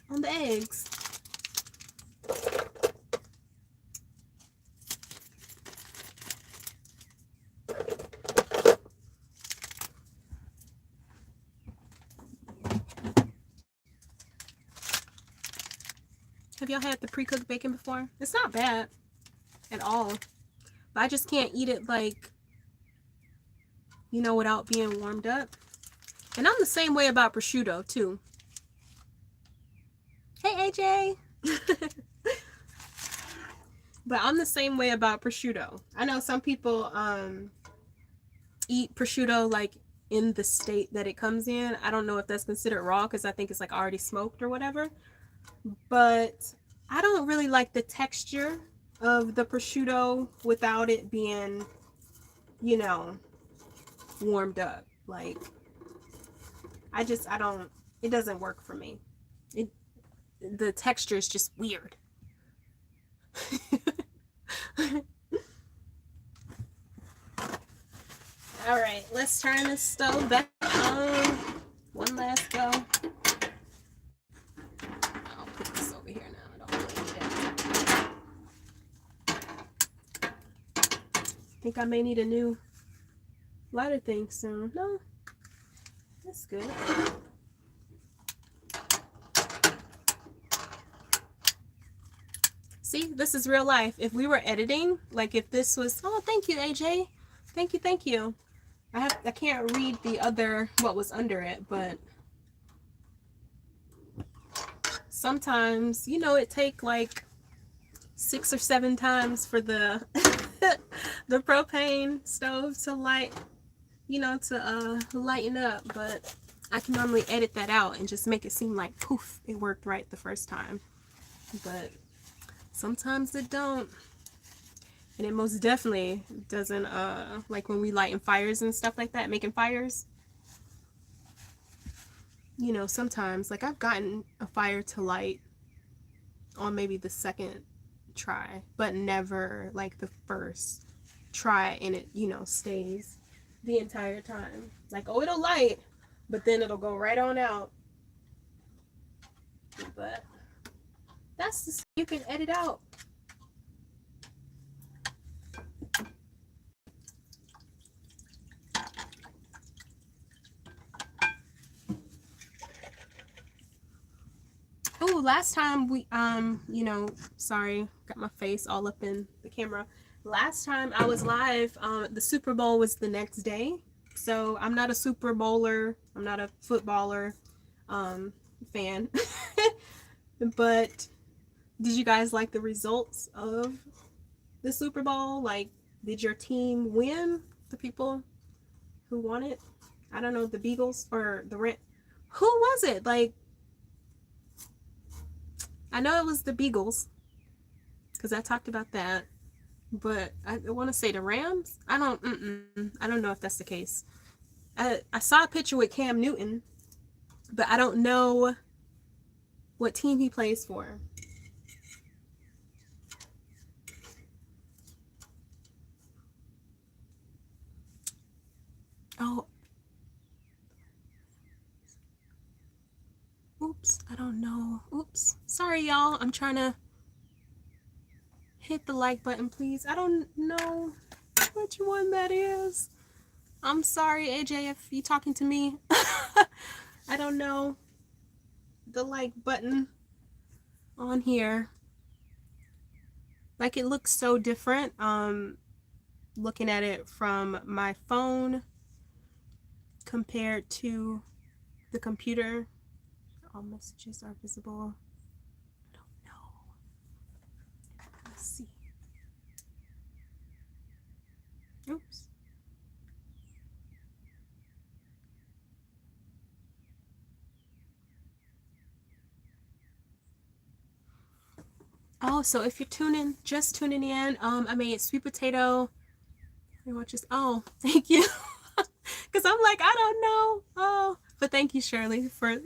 on the eggs. Have y'all had the pre-cooked bacon before? It's not bad at all, but I just can't eat it like, you know, without being warmed up. And I'm the same way about prosciutto too. Hey AJ. But I'm the same way about prosciutto. I know some people eat prosciutto like in the state that it comes in. I don't know if that's considered raw because I think it's like already smoked or whatever. But I don't really like the texture of the prosciutto without it being, you know, warmed up. Like, I don't, it doesn't work for me. The texture is just weird. All right, let's turn this stove back on. One last go. I'll put this over here now. I don't want it. I think I may need a new lighter thing soon. No, that's good. See, this is real life. If we were editing, like if this was, oh, thank you, AJ. Thank you, thank you. I can't read the other, what was under it, but sometimes, you know, it take like 6 or 7 times for the the propane stove to light, you know, to lighten up, but I can normally edit that out and just make it seem like poof, it worked right the first time. But sometimes it don't. And it most definitely doesn't, like when we lighten fires and stuff like that, making fires. You know, sometimes, like I've gotten a fire to light on maybe the second try, but never like the first try, and it, you know, stays the entire time. Like, oh, it'll light, but then it'll go right on out. But that's the stuff you can edit out. Oh, last time we, you know, sorry, got my face all up in the camera. Last time I was live, the Super Bowl was the next day. So I'm not a Super Bowler. I'm not a footballer fan. But did you guys like the results of the Super Bowl? Like, did your team win? The people who won it? I don't know, the Beagles or the Rent. Who was it? Like, I know it was the Beagles because I talked about that, but I want to say the Rams. I don't know if that's the case. I saw a picture with Cam Newton, but I don't know what team he plays for. Oh, oops, I don't know. Oops, sorry y'all. I'm trying to hit the like button, please. I don't know which one that is. I'm sorry, AJ, if you're talking to me. I don't know the like button on here. Like, it looks so different looking at it from my phone compared to the computer. All messages are visible. I don't know. Let's see. Oops. Oh, so if you're just tuning in, I made sweet potato. Oh, thank you. Because I'm like, I don't know. Oh, but thank you, Shirley, for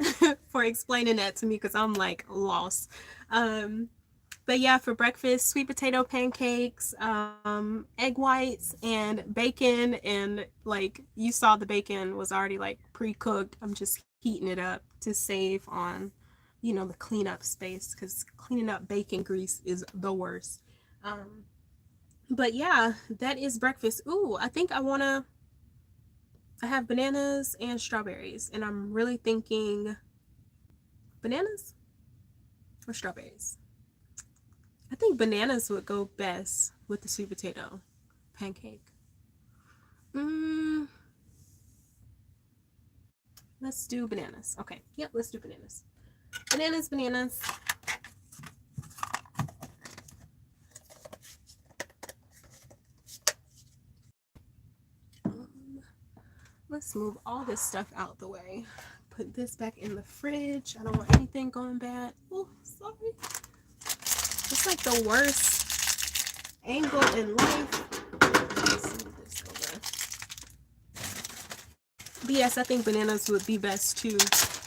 for explaining that to me, because I'm like lost. But yeah, for breakfast, sweet potato pancakes, egg whites, and bacon. And like, you saw, the bacon was already like pre-cooked. I'm just heating it up to save on, the cleanup space, because cleaning up bacon grease is the worst. But yeah, that is breakfast. Ooh, I have bananas and strawberries, and I'm really thinking bananas or strawberries. I think bananas would go best with the sweet potato pancake. Mm, let's do bananas. Okay, yep, let's do bananas. Bananas. Let's move all this stuff out the way. Put this back in the fridge. I don't want anything going bad. Oh, sorry. It's like the worst angle in life. Let's move this over. But yes, I think bananas would be best too.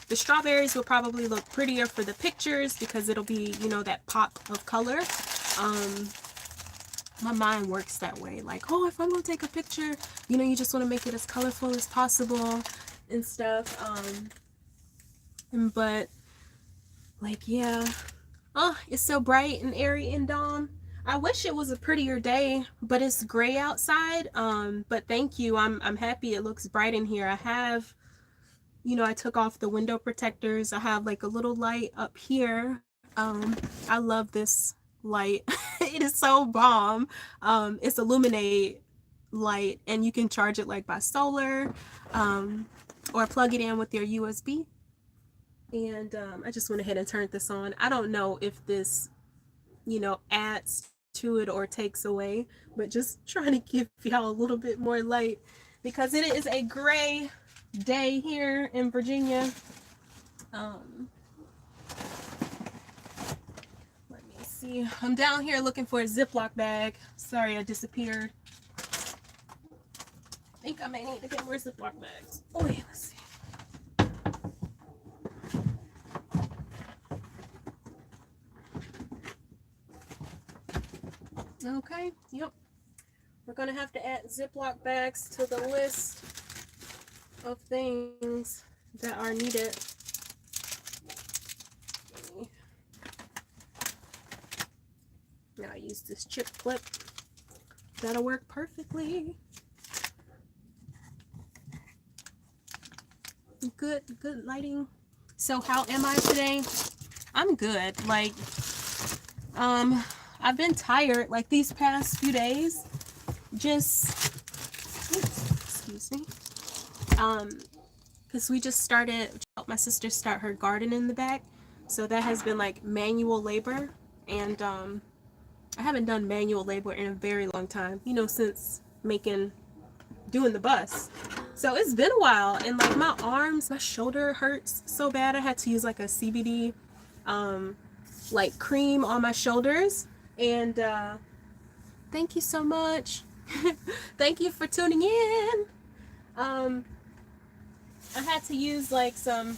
The strawberries will probably look prettier for the pictures because it'll be, that pop of color. My mind works that way. Like, oh, if I'm gonna take a picture, you just want to make it as colorful as possible and stuff. But like, yeah. Oh, it's so bright and airy and dawn. I wish it was a prettier day, but it's gray outside. But thank you. I'm happy it looks bright in here. I took off the window protectors. I have like a little light up here. I love this light. It is so bomb. It's Illuminate light, and you can charge it like by solar, or plug it in with your USB. And I just went ahead and turned this on. I don't know if this, adds to it or takes away, but just trying to give y'all a little bit more light because it is a gray day here in Virginia. Let me see. I'm down here looking for a Ziploc bag. Sorry, I disappeared. I think I may need to get more Ziploc bags. Oh, yeah, let's see. Okay, yep. We're gonna have to add Ziploc bags to the list of things that are needed. Now I use this chip clip. That'll work perfectly. Good lighting. So how am I today? I'm good. Like, I've been tired like these past few days. Excuse me. Because we just helped my sister start her garden in the back. So that has been like manual labor. And I haven't done manual labor in a very long time, since doing the bus. So it's been a while, and like my shoulder hurts so bad. I had to use like a CBD like cream on my shoulders. And thank you so much. Thank you for tuning in. I had to use like some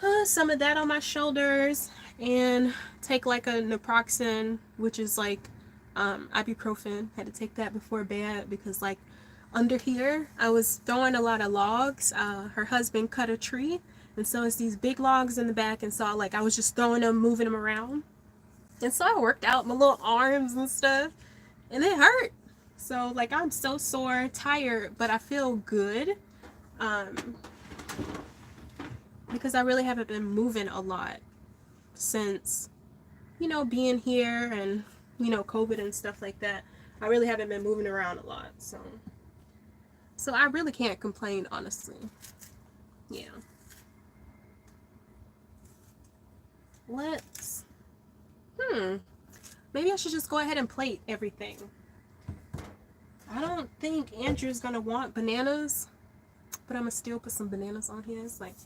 of that on my shoulders and take like a naproxen, which is like ibuprofen. Had to take that before bed because like under here I was throwing a lot of logs. Her husband cut a tree, and so it's these big logs in the back, and so I was just throwing them, moving them around, and so I worked out my little arms and stuff, and it hurt. So like I'm so sore, tired, but I feel good because I really haven't been moving a lot. since, you know, being here and, you know, COVID and stuff like that. I really haven't been moving around a lot, so I really can't complain, honestly. Yeah. Let's maybe I should just go ahead and plate everything. I don't think Andrew's gonna want bananas, but I'm gonna still put some bananas on his. Like,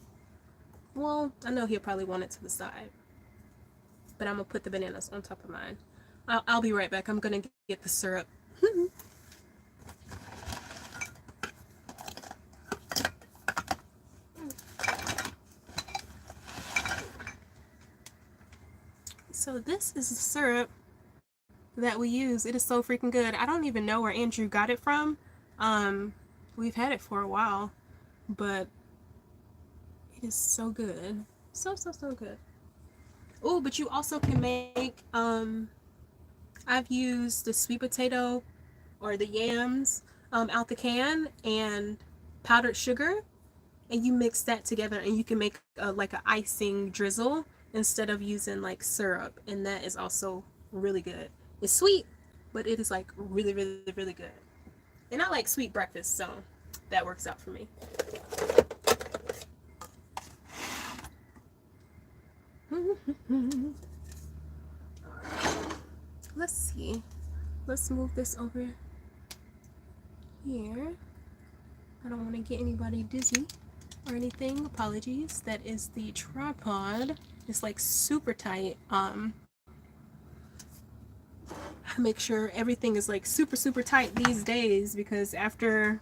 well, I know he'll probably want it to the side, but I'm gonna put the bananas on top of mine. I'll be right back. I'm gonna get the syrup. So this is the syrup that we use. It is so freaking good. I don't even know where Andrew got it from. We've had it for a while, but it is so good. So good. Oh, but you also can make, I've used the sweet potato or the yams out the can and powdered sugar, and you mix that together and you can make like an icing drizzle instead of using like syrup, and that is also really good. It's sweet, but it is like really good. And I like sweet breakfast, so that works out for me. Let's see. Let's move this over here. I don't want to get anybody dizzy or anything. Apologies. That is the tripod. It's like super tight. I make sure everything is like super tight these days, because after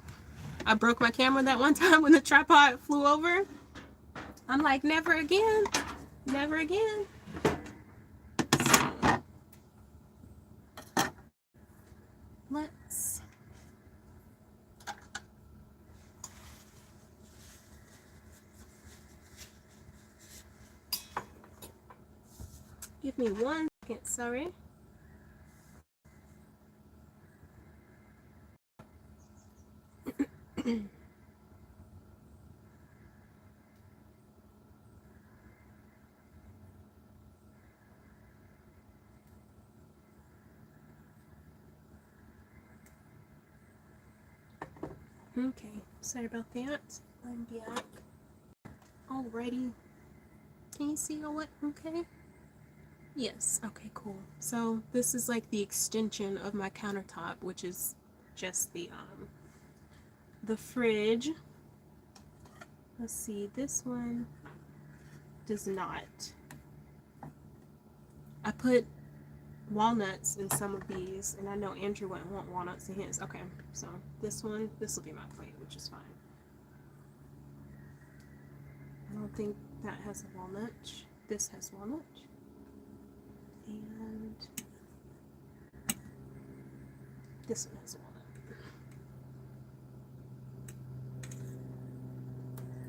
I broke my camera that one time when the tripod flew over, I'm like, never again. Never again. So, let's give me 1 second, sorry. Okay, sorry about that. I'm back. Alrighty. Can you see all what? Okay. Yes. Okay, cool. So this is like the extension of my countertop, which is just the fridge. Let's see, this one does not. I put walnuts in some of these, and I know Andrew wouldn't want walnuts in his. Okay, so this one, this will be my plate, which is fine. I don't think that has a walnut. This has walnut. And this one has walnut.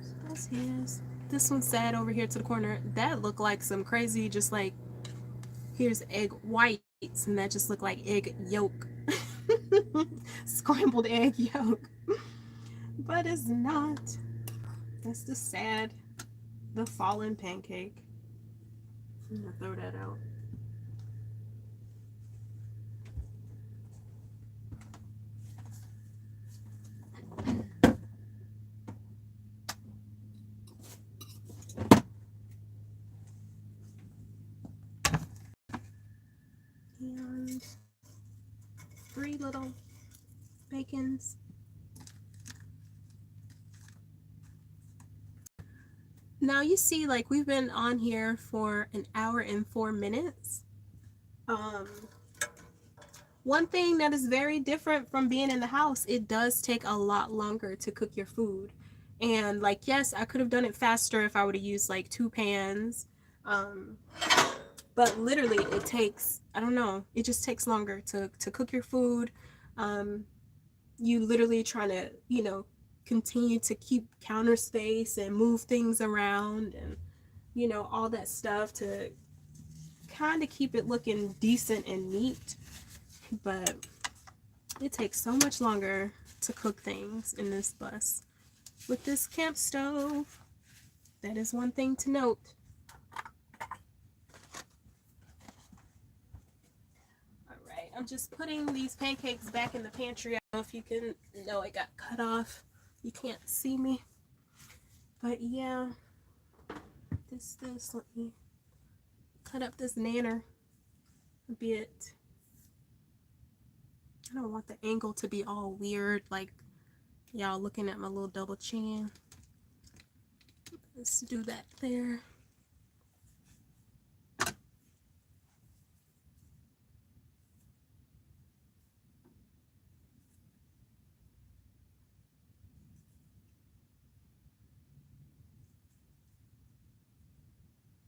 So that's his. This one's sad over here to the corner. That looked like some crazy, just like, here's egg whites, and that just looked like egg yolk. Scrambled egg yolk. But it's not. That's the sad, the fallen pancake. I'm gonna throw that out. And 3 little bacons. Now you see, like, we've been on here for 1 hour and 4 minutes. One thing that is very different from being in the house, it does take a lot longer to cook your food. And like, yes, I could have done it faster if I would have used like 2 pans. But literally it takes, I don't know, it just takes longer to cook your food. You literally trying to, you know, continue to keep counter space and move things around and, you know, all that stuff to kind of keep it looking decent and neat. But it takes so much longer to cook things in this bus. With this camp stove, that is one thing to note. I'm just putting these pancakes back in the pantry. I don't know if you can, no, it got cut off. You can't see me. But yeah, let me cut up this nanner a bit. I don't want the angle to be all weird, like y'all looking at my little double chin. Let's do that there.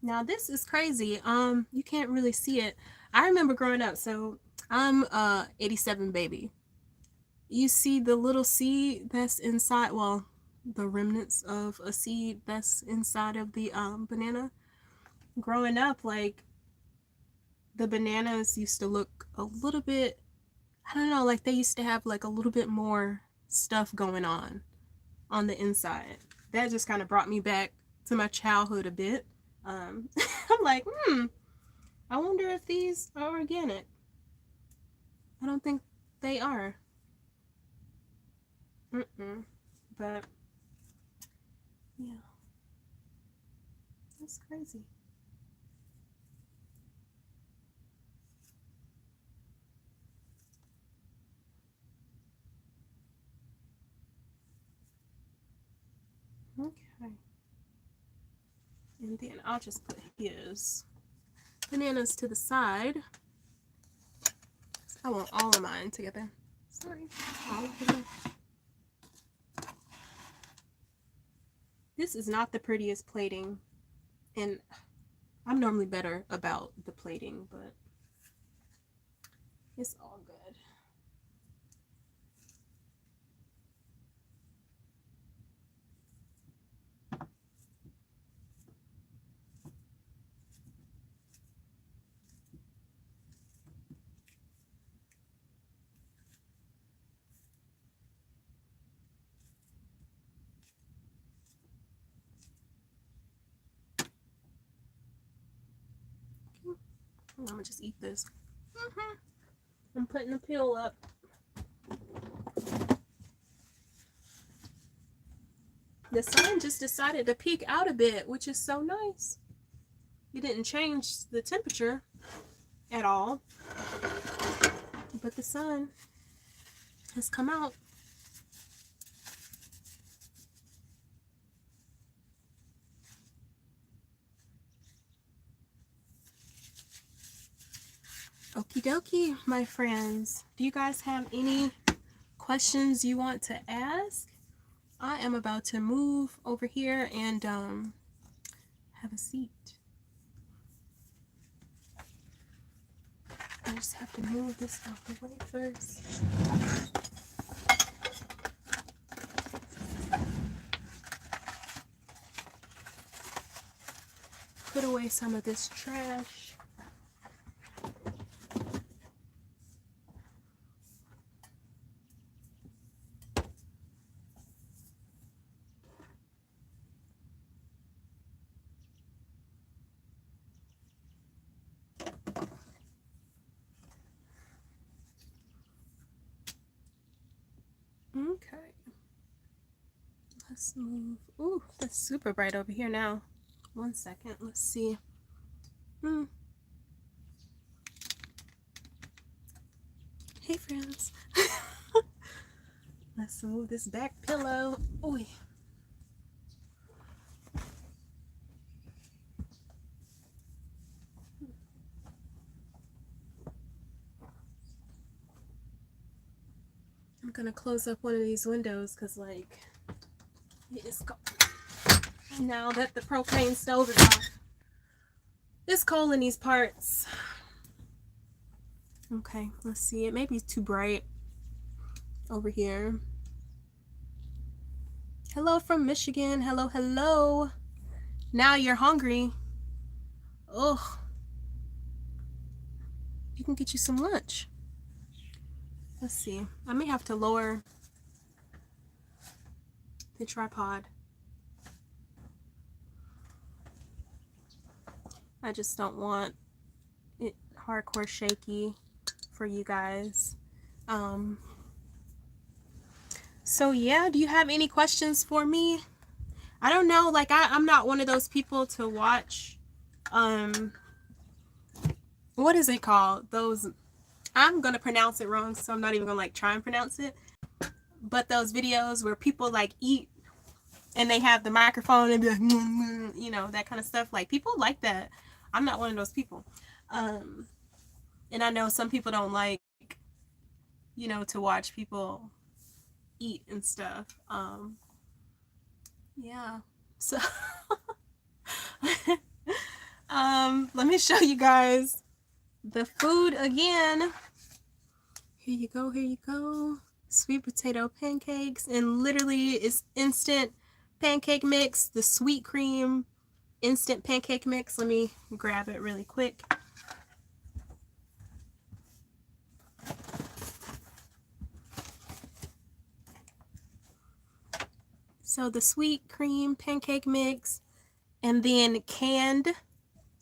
Now this is crazy. You can't really see it. I remember growing up, so I'm 87 baby. You see the little seed that's inside, well, the remnants of a seed that's inside of the banana. Growing up, like, the bananas used to look a little bit, I don't know, like they used to have like a little bit more stuff going on the inside. That just kind of brought me back to my childhood a bit. I'm like, I wonder if these are organic. I don't think they are. But yeah, that's crazy. Okay. And then I'll just put his bananas to the side. I want all of mine together. Sorry. All of them. This is not the prettiest plating, and I'm normally better about the plating, but it's all good. I'm gonna just eat this. I'm putting the peel up. The sun just decided to peek out a bit, which is so nice. It didn't change the temperature at all, but the sun has come out. Okie dokie, my friends. Do you guys have any questions you want to ask? I am about to move over here and have a seat. I just have to move this out the way first. Put away some of this trash. Okay. Let's move. Ooh, that's super bright over here now. 1 second. Let's see. Hey, friends. Let's move this back pillow. Ooh. I'm gonna close up one of these windows because, like, it's cold. Now that the propane stove is off, it's cold in these parts. Okay, let's see. It may be too bright over here. Hello from Michigan. Hello, hello. Now you're hungry. Ugh. You can get you some lunch. Let's see. I may have to lower the tripod. I just don't want it hardcore shaky for you guys. So yeah, do you have any questions for me? I don't know, like I'm not one of those people to watch what is it called? Those, I'm gonna pronounce it wrong, so I'm not even gonna like try and pronounce it. But those videos where people like eat and they have the microphone and be like, you know, that kind of stuff. Like people like that. I'm not one of those people. And I know some people don't like, you know, to watch people eat and stuff. Yeah. So let me show you guys the food again. Here you go, here you go. Sweet potato pancakes, and literally it's instant pancake mix, the sweet cream instant pancake mix. Let me grab it really quick. So the sweet cream pancake mix, and then candy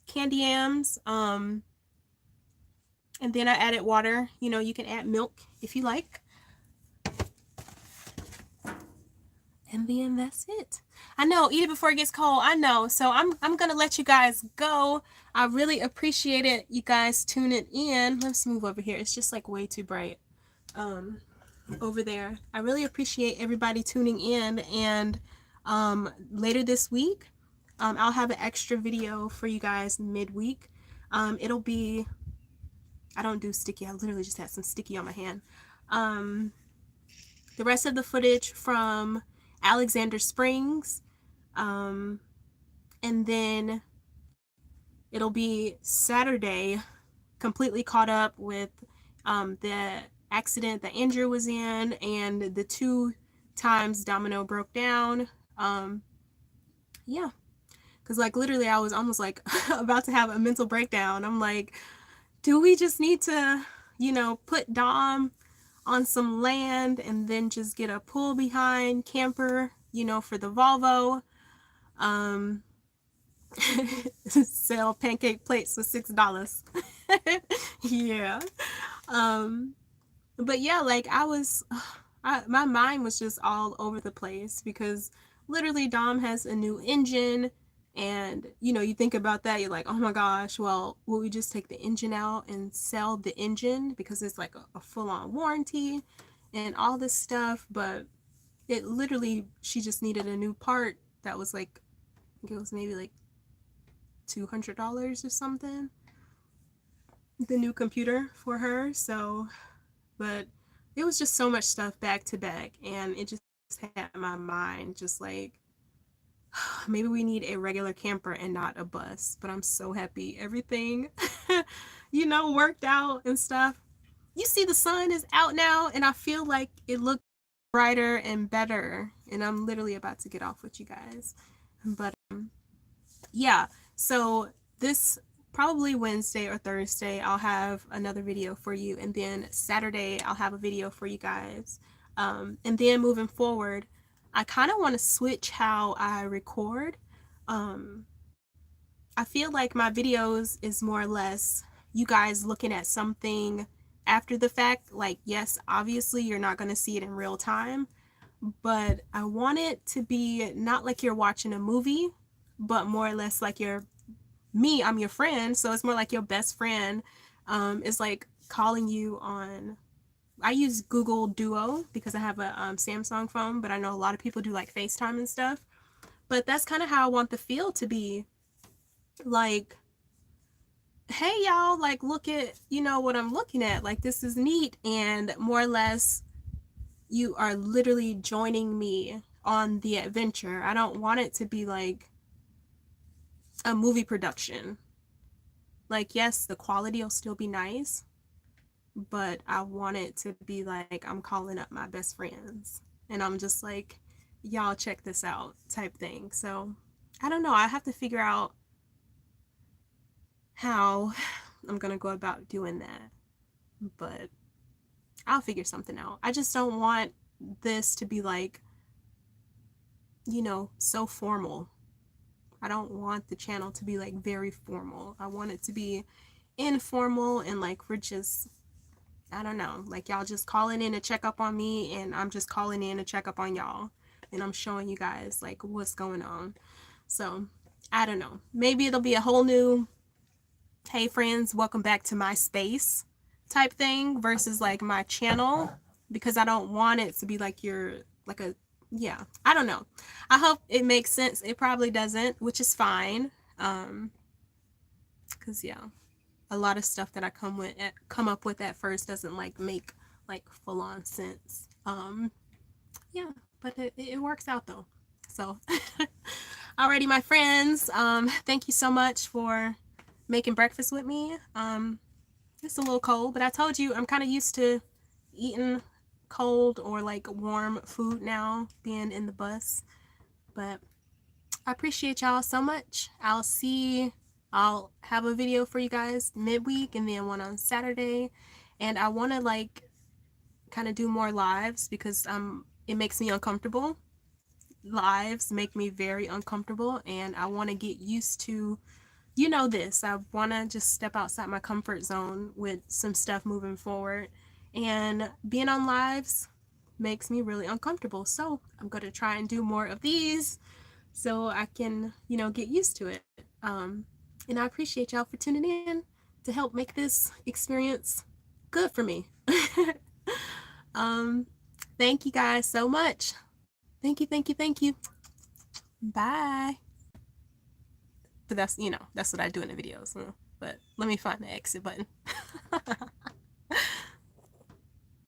yams, and then I added water. You know, you can add milk if you like. And then that's it. I know, eat it before it gets cold. I know. So I'm gonna let you guys go. I really appreciate it, you guys tuning in. Let's move over here. It's just like way too bright over there. I really appreciate everybody tuning in, and later this week I'll have an extra video for you guys midweek. It'll be, I don't do sticky. I literally just had some sticky on my hand. The rest of the footage from Alexander Springs, and then it'll be Saturday, completely caught up with the accident that Andrew was in and the 2 times Domino broke down. Yeah, because like literally I was almost like about to have a mental breakdown. I'm like, do we just need to, you know, put Dom on some land and then just get a pull behind camper, you know, for the Volvo? Sell pancake plates for $6. Yeah. But yeah, like my mind was just all over the place because literally Dom has a new engine, and you know, you think about that, you're like, oh my gosh, well, will we just take the engine out and sell the engine because it's like a full-on warranty and all this stuff. But it literally, she just needed a new part that was like, I think it was maybe like $200 or something, the new computer for her. So, but it was just so much stuff back to back, and it just had my mind just like, maybe we need a regular camper and not a bus. But I'm so happy everything you know, worked out and stuff. You see, the sun is out now, and I feel like it looked brighter and better, and I'm literally about to get off with you guys. But yeah, so this probably Wednesday or Thursday I'll have another video for you, and then Saturday I'll have a video for you guys. And then moving forward, I kind of want to switch how I record. I feel like my videos is more or less you guys looking at something after the fact. Like, yes, obviously you're not going to see it in real time, but I want it to be not like you're watching a movie, but more or less like I'm your friend. So it's more like your best friend is like calling you on, I use Google Duo because I have a Samsung phone, but I know a lot of people do like FaceTime and stuff. But that's kind of how I want the feel to be. Like, hey y'all, like look at, you know, what I'm looking at. Like, this is neat. And more or less you are literally joining me on the adventure. I don't want it to be like a movie production. Like, yes, the quality will still be nice, but I want it to be like I'm calling up my best friends and I'm just like, y'all check this out type thing. So I don't know, I have to figure out how I'm gonna go about doing that, but I'll figure something out. I just don't want this to be like, you know, so formal. I don't want the channel to be like very formal. I want it to be informal and like we're just I don't know, like y'all just calling in to check up on me, and I'm just calling in to check up on y'all, and I'm showing you guys like what's going on. So I don't know, maybe it'll be a whole new hey friends, welcome back to my space type thing versus like my channel, because I don't want it to be like you're like a, yeah, I don't know. I hope it makes sense. It probably doesn't, which is fine. Cause yeah, a lot of stuff that I come up with at first doesn't like make like full on sense. Yeah, but it works out though. So alrighty, my friends, thank you so much for making breakfast with me. It's a little cold, but I told you I'm kind of used to eating cold or like warm food now, being in the bus. But I appreciate y'all so much. I'll have a video for you guys midweek and then one on Saturday. And I want to like kind of do more lives because it makes me uncomfortable. Lives make me very uncomfortable, and I want to get used to, you know, this. I want to just step outside my comfort zone with some stuff moving forward. And being on lives makes me really uncomfortable. So I'm going to try and do more of these so I can, you know, get used to it. And I appreciate y'all for tuning in to help make this experience good for me. um, Thank you guys so much. Thank you, thank you, thank you. Bye. But that's, you know, that's what I do in the videos. But let me find the exit button.